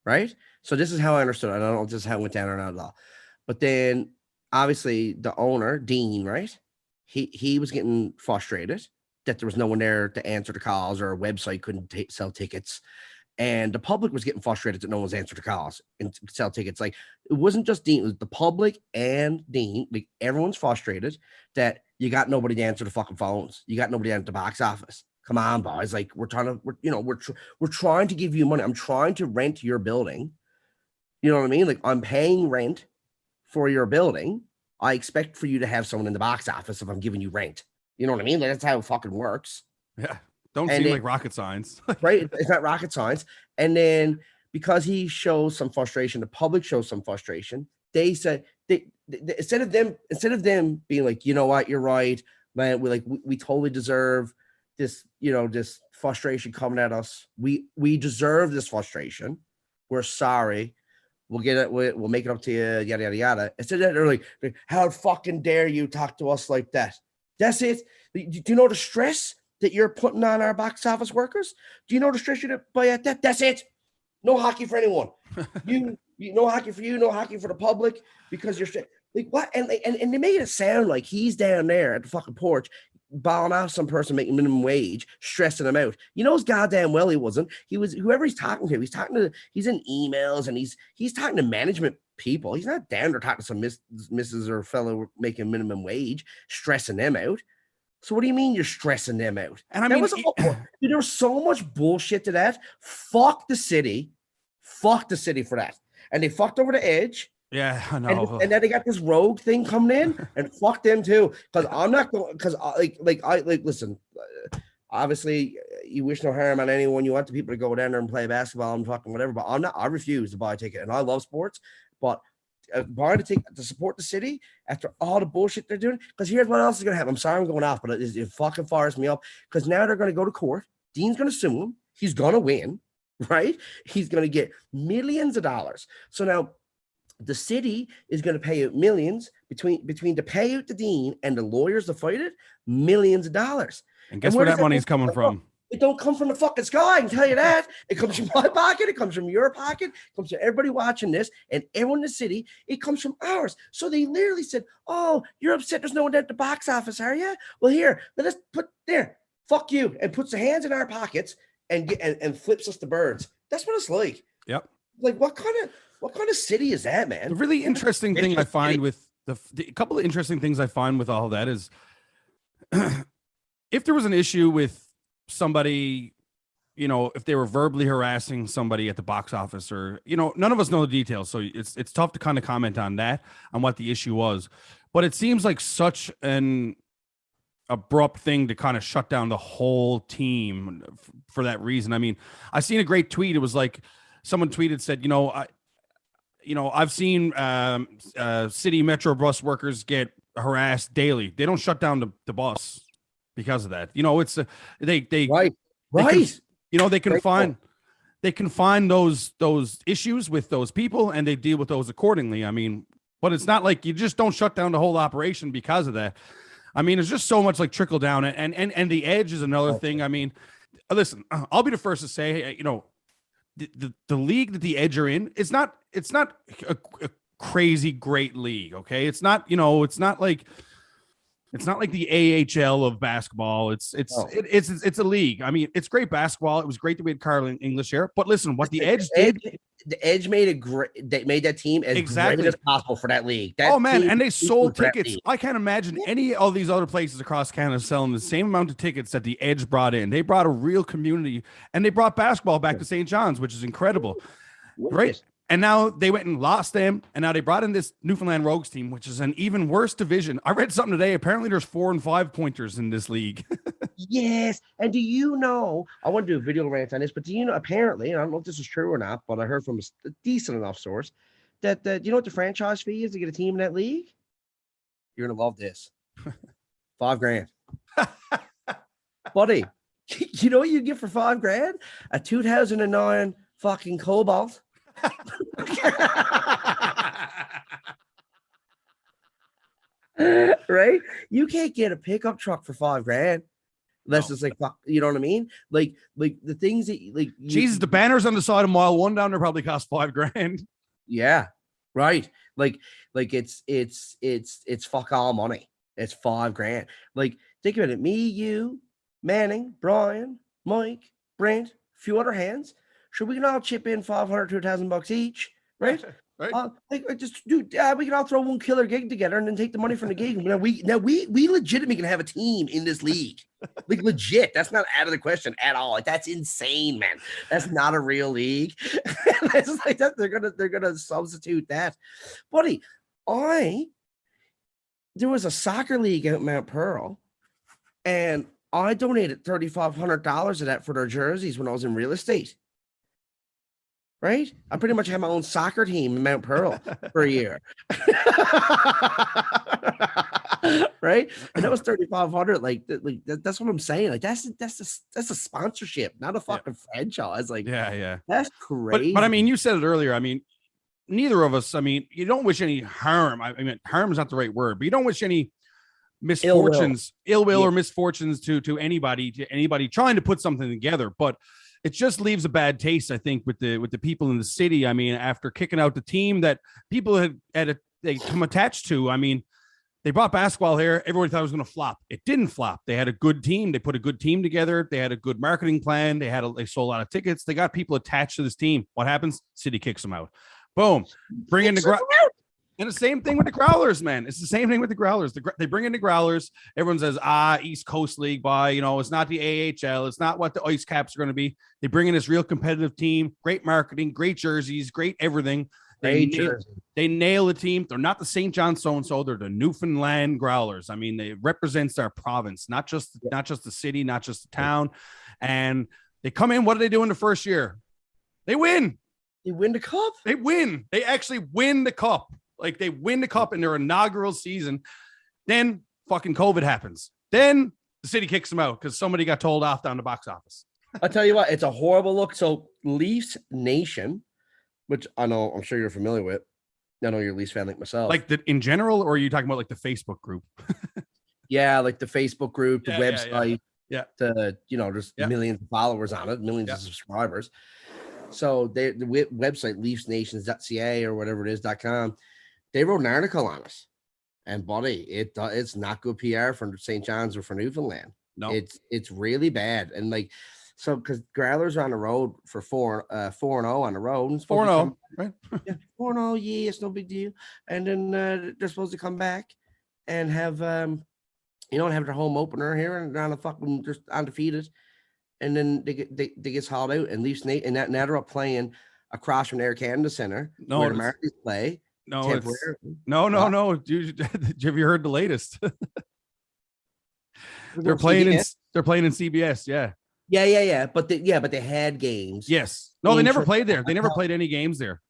right? So this is how I understood it. I don't know if this is how it went down or not at all. But then obviously the owner, Dean, right? He was getting frustrated that there was no one there to answer the calls, or a website couldn't sell tickets. And the public was getting frustrated that no one's answered the calls and sell tickets. Like, it wasn't just Dean, it was the public and Dean. Like, everyone's frustrated that you got nobody to answer the fucking phones. You got nobody at the box office. Come on, boys. Like, we're trying to give you money. I'm trying to rent your building. You know what I mean? Like, I'm paying rent for your building. I expect for you to have someone in the box office if I'm giving you rent. You know what I mean? Like, that's how it fucking works. Yeah. Don't seem like rocket science. Right? It's not rocket science. And then because he shows some frustration, the public shows some frustration. They said they instead of them being like, you know what, you're right, man, we totally deserve this, this frustration coming at us. We deserve this frustration. We're sorry. We'll get it. We'll make it up to you. Yada yada yada. Instead of that, they're like, how fucking dare you talk to us like that? That's it. Do you know the stress that you're putting on our box office workers? Do you know the stress you're by at that? That's it. No hockey for anyone. you no hockey for you. No hockey for the public, because you're like, what? And they made it sound like he's down there at the fucking porch, bawling off some person making minimum wage, stressing him out. You know, as goddamn well he wasn't. He was whoever he's talking to. He's in emails, and he's talking to management people. He's not down there talking to some missus or fellow making minimum wage, stressing them out. So what do you mean you're stressing them out? And I mean, there was so much bullshit to that. Fuck the city for that, and they fucked over the edge. Yeah, I know. And then they got this rogue thing coming in, and fuck them too. Because I'm not going. Because listen. Obviously, you wish no harm on anyone. You want the people to go down there and play basketball and fucking whatever. But I'm not. I refuse to buy a ticket, and I love sports, but buying a ticket to support the city after all the bullshit they're doing. Because here's what else is gonna happen. I'm sorry I'm going off, but it fucking fires me up. Because now they're gonna go to court. Dean's gonna sue him. He's gonna win, right? He's gonna get millions of dollars. So now the city is going to pay out millions between the payout to Dean and the lawyers to fight it, millions of dollars. And guess where that money's coming from? It don't come from the fucking sky, I can tell you that. It comes from my pocket. It comes from your pocket. It comes from everybody watching this and everyone in the city. It comes from ours. So they literally said, oh, you're upset there's no one at the box office, are you? Well, here, let us put there. Fuck you. And puts the hands in our pockets and flips us the birds. That's what it's like. Yep. Like, what kind of city is that, man? The really interesting thing I find with the couple of interesting things I find with all that is if there was an issue with somebody, if they were verbally harassing somebody at the box office, or, none of us know the details. So it's tough to kind of comment on that, on what the issue was. But it seems like such an abrupt thing to kind of shut down the whole team for that reason. I mean, I seen a great tweet. It was like someone tweeted, said, I've seen city metro bus workers get harassed daily. They don't shut down the bus because of that. It's they right. They can find those issues with those people, and they deal with those accordingly. I mean, but it's not like you just don't shut down the whole operation because of that. I mean, there's just so much like trickle down, and the edge is another thing. I mean, listen, I'll be the first to say, the league that the Edge are in, it's not a crazy great league. Okay, it's not like the AHL of basketball. It's a league. I mean, it's great basketball. It was great that we had Carlin English here. But listen, what the Edge did, the Edge made that team as great as possible for that league. And they sold tickets. I can't imagine any of these other places across Canada selling the same amount of tickets that the Edge brought in. They brought a real community, and they brought basketball back to St. John's, which is incredible, right? And now they went and lost them, and now they brought in this Newfoundland Rogues team, which is an even worse division. I read something today. Apparently, there's 4 and 5 pointers in this league. Yes. And do you know, I want to do a video rant on this, but do you know, apparently, and I don't know if this is true or not, but I heard from a decent enough source that you know what the franchise fee is to get a team in that league? You're going to love this. $5,000. Buddy, you know what you get for $5,000? A 2009 fucking Cobalt. Right? You can't get a pickup truck for $5,000 unless it's like, fuck, you know what I mean? Like the things that like Jesus, the banners on the side of mile 1 down there probably cost $5,000. Yeah, right. Like it's fuck all money. It's $5,000. Like, think about it. Me, you, Manning, Brian, Mike, Brent, a few other hands. Sure, we can all chip in $500 to $1,000 each, right? Right. We can all throw one killer gig together and then take the money from the gig. We legitimately can have a team in this league, like legit. That's not out of the question at all. Like, that's insane, man. That's not a real league. That's like that. They're gonna substitute that, buddy. There was a soccer league out in Mount Pearl, and I donated $3,500 of that for their jerseys when I was in real estate. Right? I pretty much had my own soccer team in Mount Pearl for a year. Right? And that was $3,500. Like that's what I'm saying. Like that's a sponsorship, not a fucking franchise. Like, yeah. That's crazy. But I mean, you said it earlier. I mean, neither of us, I mean, you don't wish any harm. I mean, harm is not the right word, but you don't wish any misfortunes, ill will or misfortunes to anybody trying to put something together. But it just leaves a bad taste, I think, with the people in the city. I mean, after kicking out the team that people had come attached to. I mean, they brought basketball here. Everybody thought it was going to flop. It didn't flop. They had a good team. They put a good team together. They had a good marketing plan. They sold a lot of tickets. They got people attached to this team. What happens? City kicks them out. Boom. Bring in the And the same thing with the Growlers, man. It's the same thing with the Growlers. They bring in the Growlers. Everyone says, East Coast League, it's not the AHL. It's not what the Ice Caps are going to be. They bring in this real competitive team, great marketing, great jerseys, great everything. They nail the team. They're not the St. John so-and-so. They're the Newfoundland Growlers. I mean, they represents our province, not just the city, not just the town. And they come in. What do they do in the first year? They win. They win the cup? They win. They actually win the cup. Like, they win the cup in their inaugural season. Then fucking COVID happens. Then the city kicks them out because somebody got told off down the box office. I'll tell you what, it's a horrible look. So Leafs Nation, which I'm sure you're familiar with. I know you're a Leafs fan like myself. Like in general, or are you talking about like the Facebook group? Yeah, like the Facebook group, the website. Yeah. There's millions of followers on it, millions of subscribers. So the website, leafsnations.ca or whatever it is, .com, they wrote an article on us. And buddy, it's not good PR for St. John's or for Newfoundland. No, it's really bad. And like, so because Growlers are on the road for 4-0 on the road. 4-0, right? Yeah, 4-0. Yeah, it's no big deal. And then they're supposed to come back and have have their home opener here and they're on a fucking just undefeated. And then they get hauled out and Leafs and now they're up playing across from Air Canada Center where the Marlies play. No. Dude, have you heard the latest? They're playing in CBS. Yeah. But they had games. Yes. No, they never played there. They never played any games there.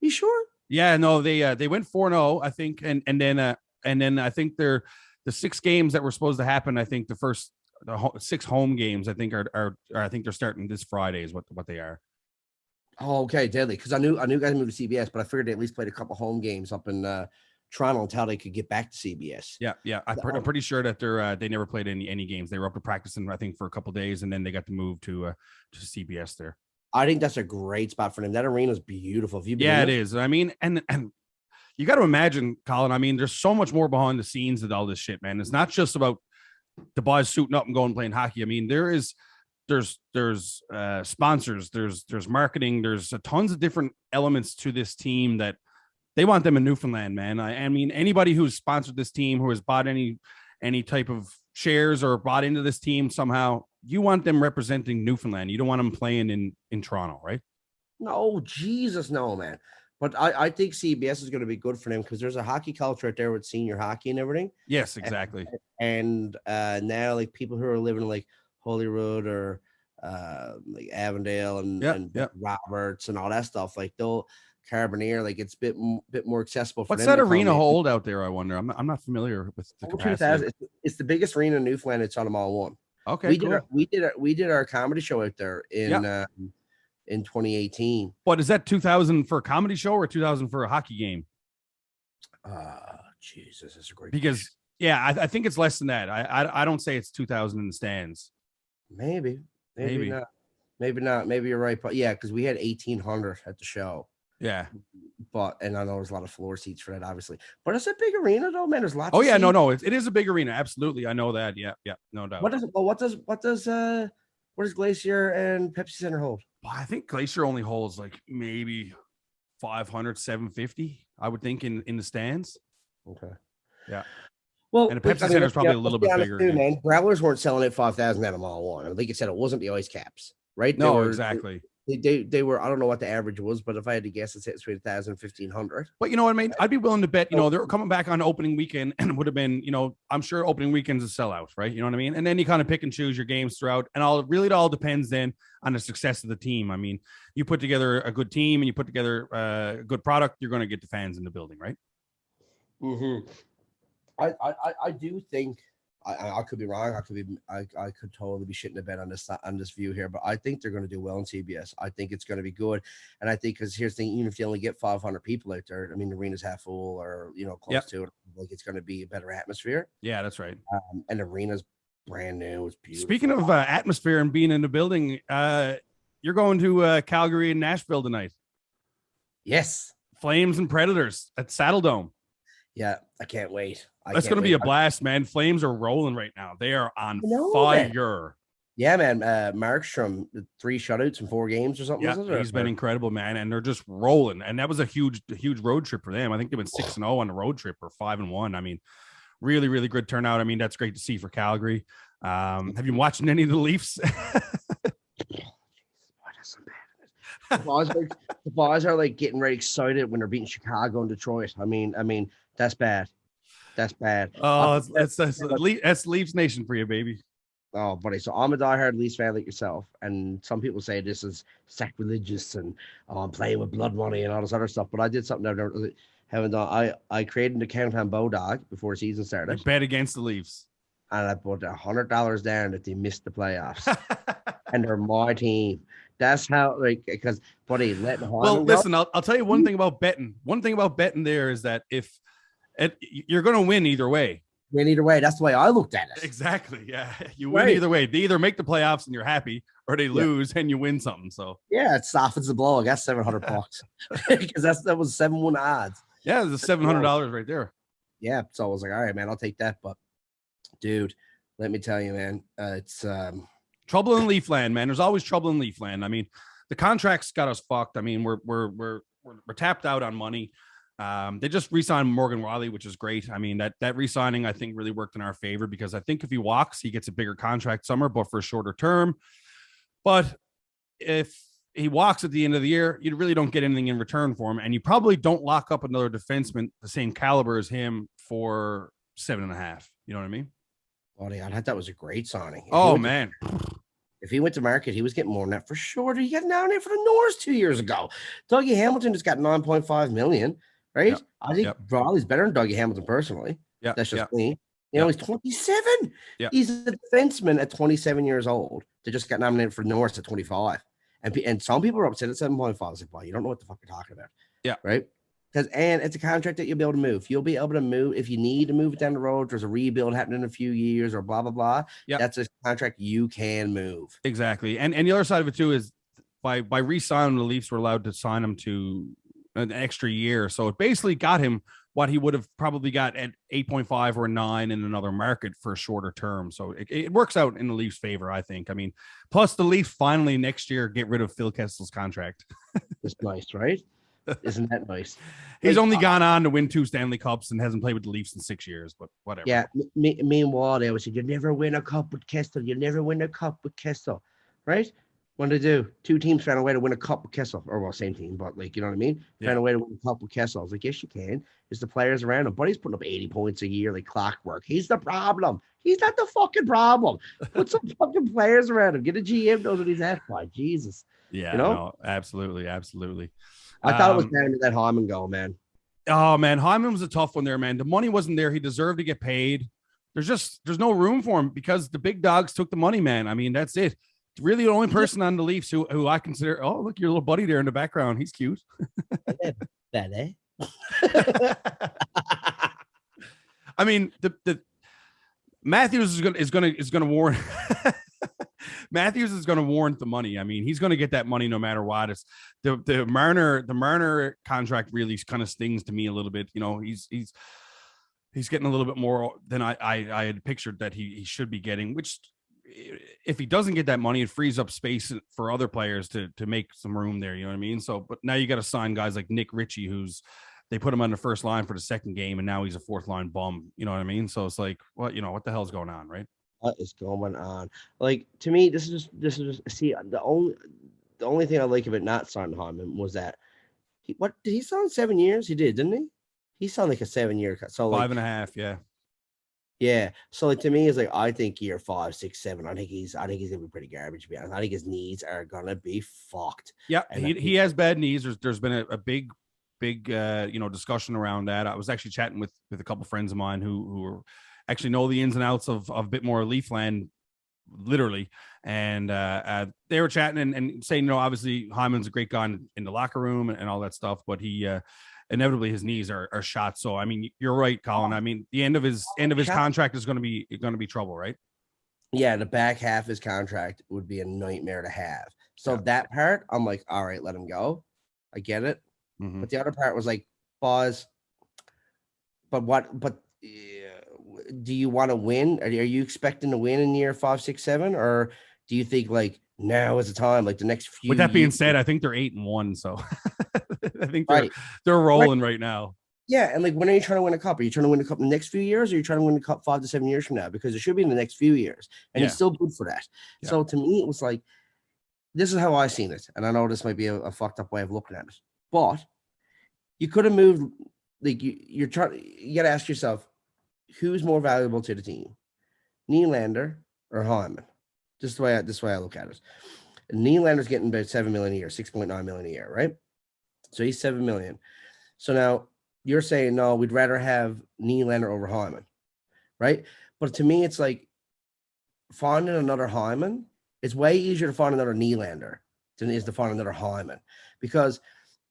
You sure? Yeah. No, they went 4-0, I think, and then I think the 6 games that were supposed to happen. I think the 6 home games. I think are I think they're starting this Friday is what they are. Oh, okay, deadly. Because I knew guys moved to CBS, but I figured they at least played a couple home games up in Toronto until they could get back to CBS. Yeah. I'm pretty sure that they never played any games. They were up to practicing, I think, for a couple of days, and then they got to move to CBS there. I think that's a great spot for them. That arena is beautiful. Have you been it is. I mean, and you got to imagine, Colin. I mean, there's so much more behind the scenes of all this shit, man. It's not just about the boys suiting up and going and playing hockey. I mean, there's sponsors, there's marketing, there's tons of different elements to this team that they want them in Newfoundland, man. I mean, anybody who's sponsored this team, who has bought any type of shares or bought into this team somehow, you want them representing Newfoundland. You don't want them playing in Toronto, right? No, Jesus, no, man. But I think CBS is going to be good for them because there's a hockey culture out there with senior hockey and everything. Yes, exactly. And now, like, people who are living like Holyrood or like Avondale and Roberts and all that stuff, like they'll Carbonear, like it's a bit more accessible. What's that arena hold out there? I wonder. I'm not familiar with the capacity. It's the biggest arena in Newfoundland. It's on them all one. Okay, we did our comedy show out there in 2018. What is that? 2000 for a comedy show or 2000 for a hockey game? Jesus, that's a great because question. I think it's less than that. I don't say it's 2000 in the stands. Maybe not. Maybe you're right, but yeah, because we had 1800 at the show. Yeah, and I know there's a lot of floor seats for that, obviously. But it's a big arena, though, man. There's lots. Oh yeah, no, it is a big arena. Absolutely, I know that. Yeah, no doubt. What does Glacier and Pepsi Center hold? Well, I think Glacier only holds like maybe 500, 750. I would think in the stands. Okay. Yeah. Well, and the Pepsi Center is probably a little bit bigger. Too, man. Growlers weren't selling at 5,000 at them all one. Like you said, it wasn't the ice caps, right? Exactly. They were, I don't know what the average was, but if I had to guess, it's between 1,000 and 1,500. But you know what I mean? I'd be willing to bet, they're coming back on opening weekend and it would have been, I'm sure opening weekend's a sellout, right? You know what I mean? And then you kind of pick and choose your games throughout. And it all depends then on the success of the team. I mean, you put together a good team and you put together a good product, you're going to get the fans in the building, right? Mm-hmm. I do think I could be wrong. I could totally be shitting the bed on this view here, but I think they're going to do well in CBS. I think it's going to be good, and I think because here's the thing: even if you only get 500 people out there, I mean, the arena's half full or close to it. Like it's going to be a better atmosphere. Yeah, that's right. And the arena's brand new. It's beautiful. Speaking of atmosphere and being in the building, you're going to Calgary and Nashville tonight. Yes, Flames and Predators at Saddle Dome. Yeah, I can't wait. That's going to be a blast, man. Flames are rolling right now. They are on fire. Man. Yeah, man. Markstrom, 3 shutouts in 4 games or something. Yeah, he's been incredible, man. And they're just rolling. And that was a huge road trip for them. I think they went 6-0 on the road trip or 5-1. I mean, really, really good turnout. I mean, that's great to see for Calgary. Have you been watching any of the Leafs? The boys are like getting very excited when they're beating Chicago and Detroit. I mean, that's bad. That's bad. Oh, that's Leafs Nation for you, baby. Oh, buddy. So I'm a diehard Leafs fan like yourself, and some people say this is sacrilegious and I'm playing with blood money and all this other stuff. But I did something I've never haven't done. I created an account on Bodog before the season started. You bet against the Leafs, and I put $100 down that they missed the playoffs, and they're my team. That's how, because buddy, listen, I'll tell you one thing about betting. One thing about betting there is that you're going to win either way. That's the way I looked at it. That yeah, you win either way. They either make the playoffs and you're happy, or they lose and you win something. So yeah, it softens the blow. I guess $700 because that was 7-1 odds. Yeah, it's $700 right there. Yeah, so I was like, all right, man, I'll take that. But dude, let me tell you, man, it's trouble in Leafland, man. There's always trouble in Leafland. I mean, the contracts got us fucked. I mean, we're tapped out on money. They just re-signed Morgan Riley, which is great. I mean, that re-signing I think really worked in our favor because I think if he walks, he gets a bigger contract summer, but for a shorter term. But if he walks at the end of the year, you really don't get anything in return for him, and you probably don't lock up another defenseman the same caliber as him for 7.5. You know what I mean? Buddy, I thought that was a great signing. Man. If he went to market, he was getting more than that for sure. He got down there for the Norse 2 years ago. Dougie Hamilton just got $9.5 million, right? Yep. I think Riley's better than Dougie Hamilton personally. Yeah, that's just me. He's 27. Yeah. He's a defenseman at 27 years old. They just got nominated for Norse at 25. And some people are upset at 7.5. I was like, well, you don't know what the fuck you're talking about. Yeah. Right? And it's a contract that you'll be able to move. You'll be able to move if you need to move it down the road. There's a rebuild happening in a few years or blah, blah, blah. Yep. That's a contract you can move. Exactly. And the other side of it too is by re-signing, the Leafs were allowed to sign him to an extra year. So it basically got him what he would have probably got at 8.5 or 9 in another market for a shorter term. So it works out in the Leafs' favor, I think. I mean, plus the Leafs finally next year get rid of Phil Kessel's contract. It's nice, right? Isn't that nice? He's only gone on to win 2 Stanley Cups and hasn't played with the Leafs in 6 years, but whatever. Yeah. Meanwhile, they always said, you never win a cup with Kessel. You never win a cup with Kessel, right? What did they do? 2 teams found a way to win a cup with Kessel, or well, same team, but like, you know what I mean? Yeah. Found a way to win a cup with Kessel. I was like, yes, you can. It's the players around him. But he's putting up 80 points a year, like clockwork. He's the problem. He's not the fucking problem. Put some fucking players around him. Get a GM knows what he's at by. Jesus. Yeah, you know? No, absolutely. Absolutely. I thought it was time to let Hyman go, man. Oh man, Hyman was a tough one there, man. The money wasn't there. He deserved to get paid. There's no room for him because the big dogs took the money, man. I mean, that's it. Really the only person on the Leafs who I consider, oh, look, your little buddy there in the background. He's cute. That, eh? I mean, the Matthews is gonna warrant Matthews is gonna warrant the money. I mean, he's gonna get that money no matter what. It's the Marner contract really kind of stings to me a little bit. You know, he's getting a little bit more than I had pictured that he should be getting, which if he doesn't get that money, it frees up space for other players to make some room there. You know what I mean? So, but now you got to sign guys like Nick Ritchie, they put him on the first line for the second game, and now he's a 4th line bum. You know what I mean? So it's like, what the hell's going on, right? What is going on? Like, to me, this is just see, the only thing I like about not signing Hyman was that did he sign 7 years? He did, didn't he? He signed like a 7-year cut. So 5.5, yeah. Yeah. So like to me, it's like I think year 5, 6, 7. I think he's gonna be pretty garbage, to be honest. I think his knees are gonna be fucked. Yeah, he has bad knees. There's been a big discussion around that. I was actually chatting with a couple friends of mine who actually know the ins and outs of a bit more Leafland, literally, and they were chatting and saying, obviously Hyman's a great guy in the locker room and all that stuff, but he inevitably his knees are shot. So I mean, you're right, Colin. I mean, the end of his contract is going to be trouble, right? Yeah, the back half of his contract would be a nightmare to have. So that part, I'm like, all right, let him go. I get it. Mm-hmm. But the other part was like, pause. But do you want to win? Are you expecting to win in year 5, 6, 7, or do you think like now is the time? Like the next few. With that being said, I think they're 8-1, so I think they're rolling right now. Yeah, and like when are you trying to win a cup? Are you trying to win a cup in the next few years, or are you trying to win a cup 5 to 7 years from now? Because it should be in the next few years, and he's still good for that. Yeah. So to me, it was like, this is how I seen it, and I know this might be a fucked up way of looking at it, but you could have moved. Like you got to ask yourself, who's more valuable to the team, Nylander or Hyman? Just this way I look at it. Nylander's getting about $7 million a year, $6.9 million a year, right? So he's $7 million. So now you're saying, no, we'd rather have Nylander over Hyman, right? But to me, it's like finding another Hyman. It's way easier to find another Nylander than it is to find another Hyman, because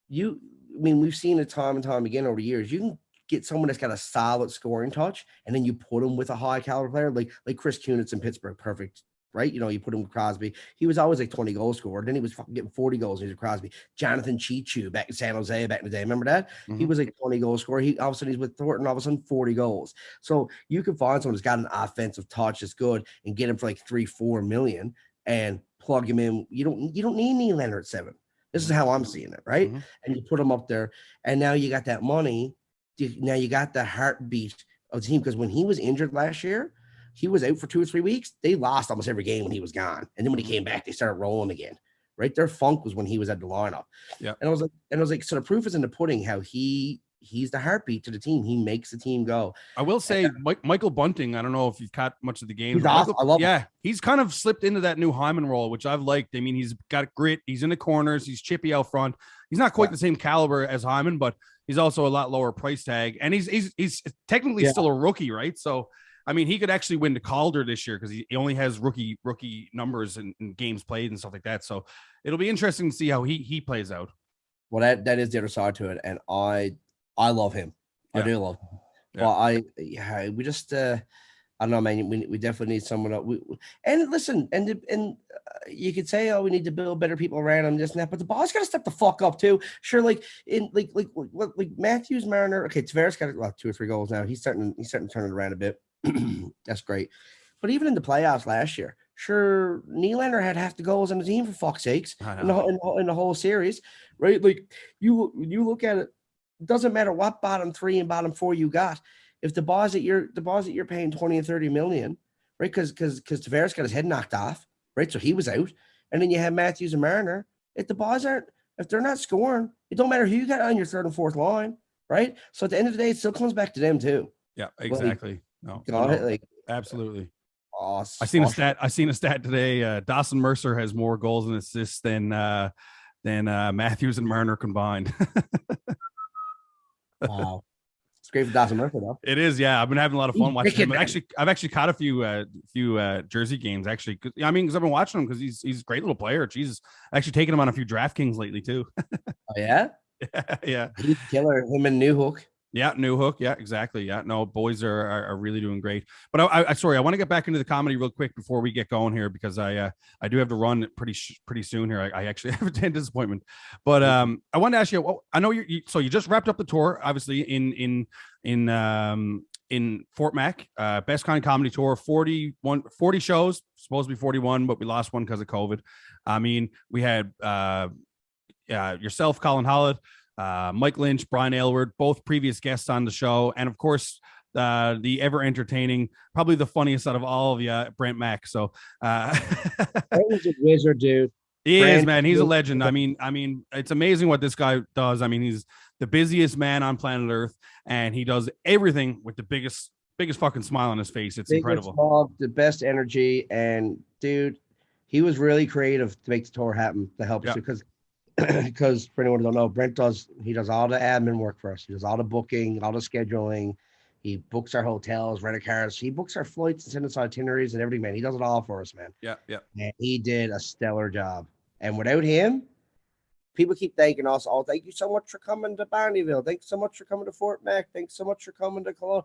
we've seen it time and time again over the years. You can get someone that's got a solid scoring touch, and then you put him with a high caliber player like Chris Kunitz in Pittsburgh, perfect. Right? You put him with Crosby. He was always like 20 goals scored. Then he was fucking getting 40 goals. He was with Crosby. Jonathan Chichu back in San Jose back in the day. Remember that? Mm-hmm. He was like 20 goal scorer. All of a sudden he's with Thornton. All of a sudden 40 goals. So you can find someone who's got an offensive touch that's good and get him for like 3-4 million and plug him in. You don't need Nylander at 7. This is how I'm seeing it, right? Mm-hmm. And you put him up there, and now you got that money. Now you got the heartbeat of the team, because when he was injured last year, he was out for 2 or 3 weeks. They lost almost every game when he was gone. And then when he came back, they started rolling again, right? Their funk was when he was at the lineup. Yeah. And I was like, so the proof is in the pudding, how he's the heartbeat to the team. He makes the team go. I will say Michael Bunting, I don't know if you've caught much of the game. He's awesome. I love him. Yeah. He's kind of slipped into that new Hyman role, which I've liked. I mean, he's got grit. He's in the corners. He's chippy out front. He's not quite the same caliber as Hyman, but he's also a lot lower price tag. And he's technically still a rookie, right? So, I mean, he could actually win the Calder this year because he only has rookie numbers and games played and stuff like that. So it'll be interesting to see how he plays out. Well, that is the other side to it. And I I love him. I Yeah. do love him. Yeah. But we just I don't know, man. We definitely need someone else. And listen, and you could say, oh, we need to build better people around him, this and that. But the boss got to step the fuck up too. Sure, like Matthews, Marner. Okay, Tavares got 2 or 3 goals now. He's starting to turn it around a bit. That's great. But even in the playoffs last year, sure, Nylander had half the goals on the team for fuck's sakes in the whole series, right? Like you look at it, doesn't matter what bottom 3 and bottom 4 you got. If the deposit you're paying 20 and 30 million, right? Because Tavares got his head knocked off, right? So he was out. And then you have Matthews and Marner. If they're not scoring, it don't matter who you got on your 3rd and 4th line, right? So at the end of the day, it still comes back to them too. Yeah, exactly. Absolutely. Awesome. I seen a stat today. Dawson Mercer has more goals and assists than Matthews and Marner combined. Wow. It's great for Dawson Mercer, though. It is, yeah. I've been having a lot of fun watching him. I've actually caught a few Jersey games, actually. Because I've been watching him because he's a great little player. Jesus, actually taking him on a few DraftKings lately too. Oh yeah, yeah. He's a killer. Him and Newhook. Yeah, Newhook. Yeah, exactly. Yeah, no, boys are really doing great. But I want to get back into the comedy real quick before we get going here because I do have to run pretty soon here. I actually have a disappointment. But I wanted to ask you. I know you just wrapped up the tour, obviously in Fort Mac, Best Kind Comedy Tour, 40 shows, supposed to be 41, but we lost one because of COVID. I mean, we had yourself, Colin Hollett, Mike Lynch, Brian Aylward, both previous guests on the show, and of course the ever entertaining, probably the funniest out of all of you, Brent Mac. So he's a wizard, dude. He is, man. He's a legend. I mean, it's amazing what this guy does. I mean, he's the busiest man on planet Earth, and he does everything with the biggest fucking smile on his face. It's incredible. Small, the best energy, and dude, he was really creative to make the tour happen to help us because for anyone who don't know, Brent does all the admin work for us. He does all the booking, all the scheduling. He books our hotels, rent a cars. He books our flights and sends us itineraries and everything, man. He does it all for us, man. Yeah. And he did a stellar job. And without him, people keep thanking us. Oh, thank you so much for coming to Barneyville. Thanks so much for coming to Fort Mac. Thanks so much for coming to Cologne.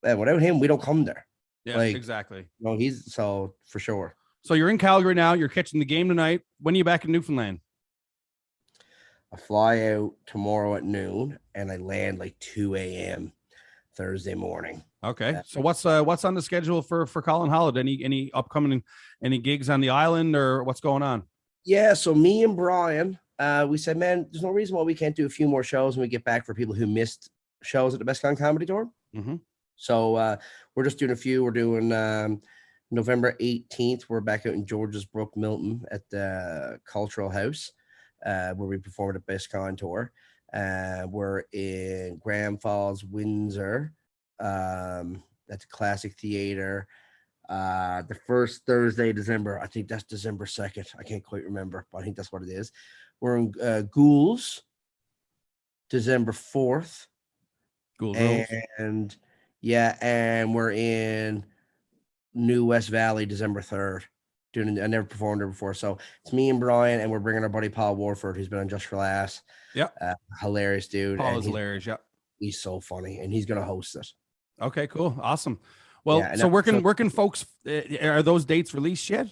And without him, we don't come there. Yeah, exactly. No, he's so for sure. So you're in Calgary now. You're catching the game tonight. When are you back in Newfoundland? I fly out tomorrow at noon, and I land like 2 a.m. Thursday morning. Okay. So what's on the schedule for Colin Hollett? Any upcoming gigs on the island or what's going on? Yeah. So me and Brian, we said, man, there's no reason why we can't do a few more shows when we get back for people who missed shows at the Best Kind Comedy Tour. Mm-hmm. So we're just doing a few. We're doing November 18th. We're back out in George's Brook, Milton at the Cultural House. Where we performed at Best Con Tour. We're in Grand Falls, Windsor, at the Classic Theater. The first Thursday, December, I think that's December 2nd. I can't quite remember, but I think that's what it is. We're in Ghouls, December 4th. Ghouls. And we're in New West Valley, December 3rd. I never performed there before, so it's me and Brian, and we're bringing our buddy Paul Warford, who's been on Just for Laughs. Yeah, hilarious dude. Paul is hilarious. Yeah, he's so funny, and he's gonna host it. Okay, cool, awesome. Well, so where can folks? Are those dates released yet?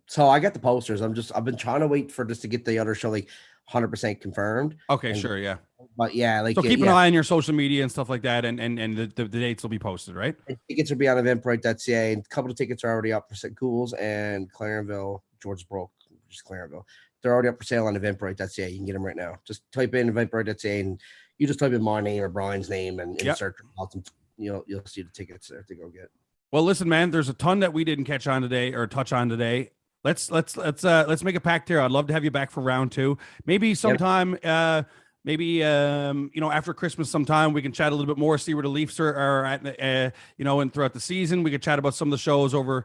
So I got the posters. I've been trying to wait for this to get the other show like 100% confirmed. Okay, sure, yeah. But yeah, like so keep an eye on your social media and stuff like that, and the dates will be posted, right? Tickets will be on eventbrite.ca, and a couple of tickets are already up for Ghouls and Clarenville, George Brook, just Clarenville. They're already up for sale on eventbrite.ca. You can get them right now. Just type in eventbrite.ca, and you just type in my name or Brian's name and search results, and you'll see the tickets there to go get. Well, listen, man, there's a ton that we didn't touch on today. Let's make a pact here. I'd love to have you back for round 2. Maybe sometime. After Christmas sometime we can chat a little bit more, see where the Leafs are at, and throughout the season. We could chat about some of the shows over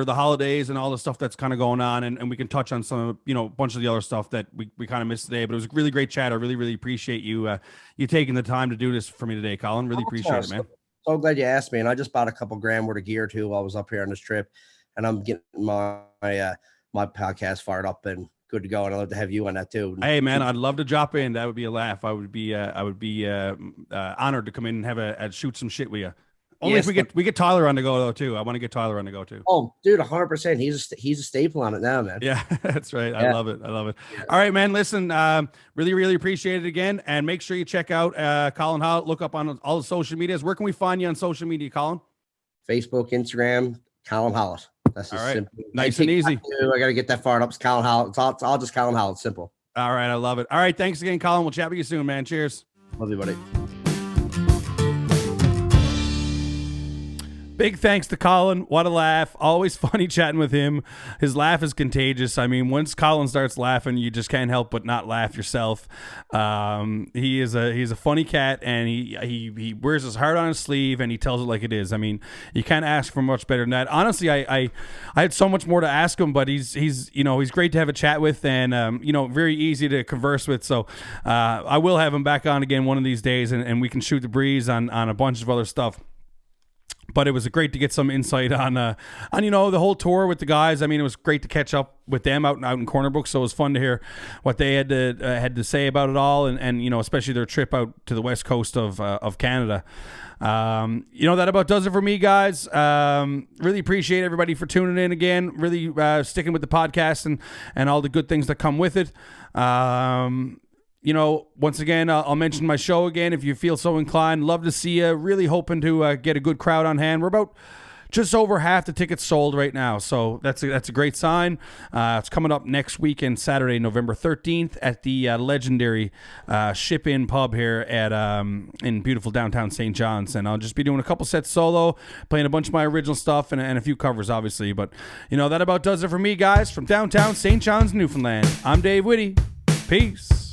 the holidays and all the stuff that's kind of going on. And we can touch on some, a bunch of the other stuff that we kind of missed today, but it was a really great chat. I really, really appreciate you taking the time to do this for me today, Colin. Really appreciate it, man. So glad you asked me. And I just bought a couple grand worth of gear too while I was up here on this trip, and I'm getting my podcast fired up, and good to go. And I'd love to have you on that too. Hey man, I'd love to drop in. That would be a laugh. I would be honored to come in and have shoot some shit with you. Only if we get Tyler on the go though too. I want to get Tyler on the go too. Oh, dude, 100%. He's a staple on it now, man. Yeah, that's right. Yeah. I love it. Yeah. All right, man. Listen, really appreciate it again, and make sure you check out Colin Hollett. Look up on all the social medias. Where can we find you on social media, Colin? Facebook, Instagram, Colin Hollett. That's just all right. Simple. Nice and easy. I got to get that far up. It's Colin Hollett. It's all just Colin Hollett. Simple. All right, I love it. All right, thanks again, Colin. We'll chat with you soon, man. Cheers. Love you, buddy. Big thanks to Colin. What a laugh. Always funny chatting with him. His laugh is contagious. I mean, once Colin starts laughing, you just can't help but not laugh yourself. He's a funny cat, and he wears his heart on his sleeve, and he tells it like it is. I mean, you can't ask for much better than that. Honestly, I had so much more to ask him, but he's great to have a chat with, and very easy to converse with. So I will have him back on again one of these days, and we can shoot the breeze on a bunch of other stuff. But it was great to get some insight on the whole tour with the guys. I mean, it was great to catch up with them out in Corner Brook. So it was fun to hear what they had to say about it all, and especially their trip out to the west coast of Canada. That about does it for me, guys. Really appreciate everybody for tuning in again. Really sticking with the podcast and all the good things that come with it. Once again, I'll mention my show again if you feel so inclined. Love to see you. Really hoping to get a good crowd on hand. We're about just over half the tickets sold right now, so that's a great sign. It's coming up next weekend, Saturday, November 13th, at the legendary Ship Inn pub here at in beautiful downtown St. John's, and I'll just be doing a couple sets solo, playing a bunch of my original stuff and a few covers, obviously. But that about does it for me, guys. From downtown St. John's, Newfoundland, I'm Dave Whitty. Peace.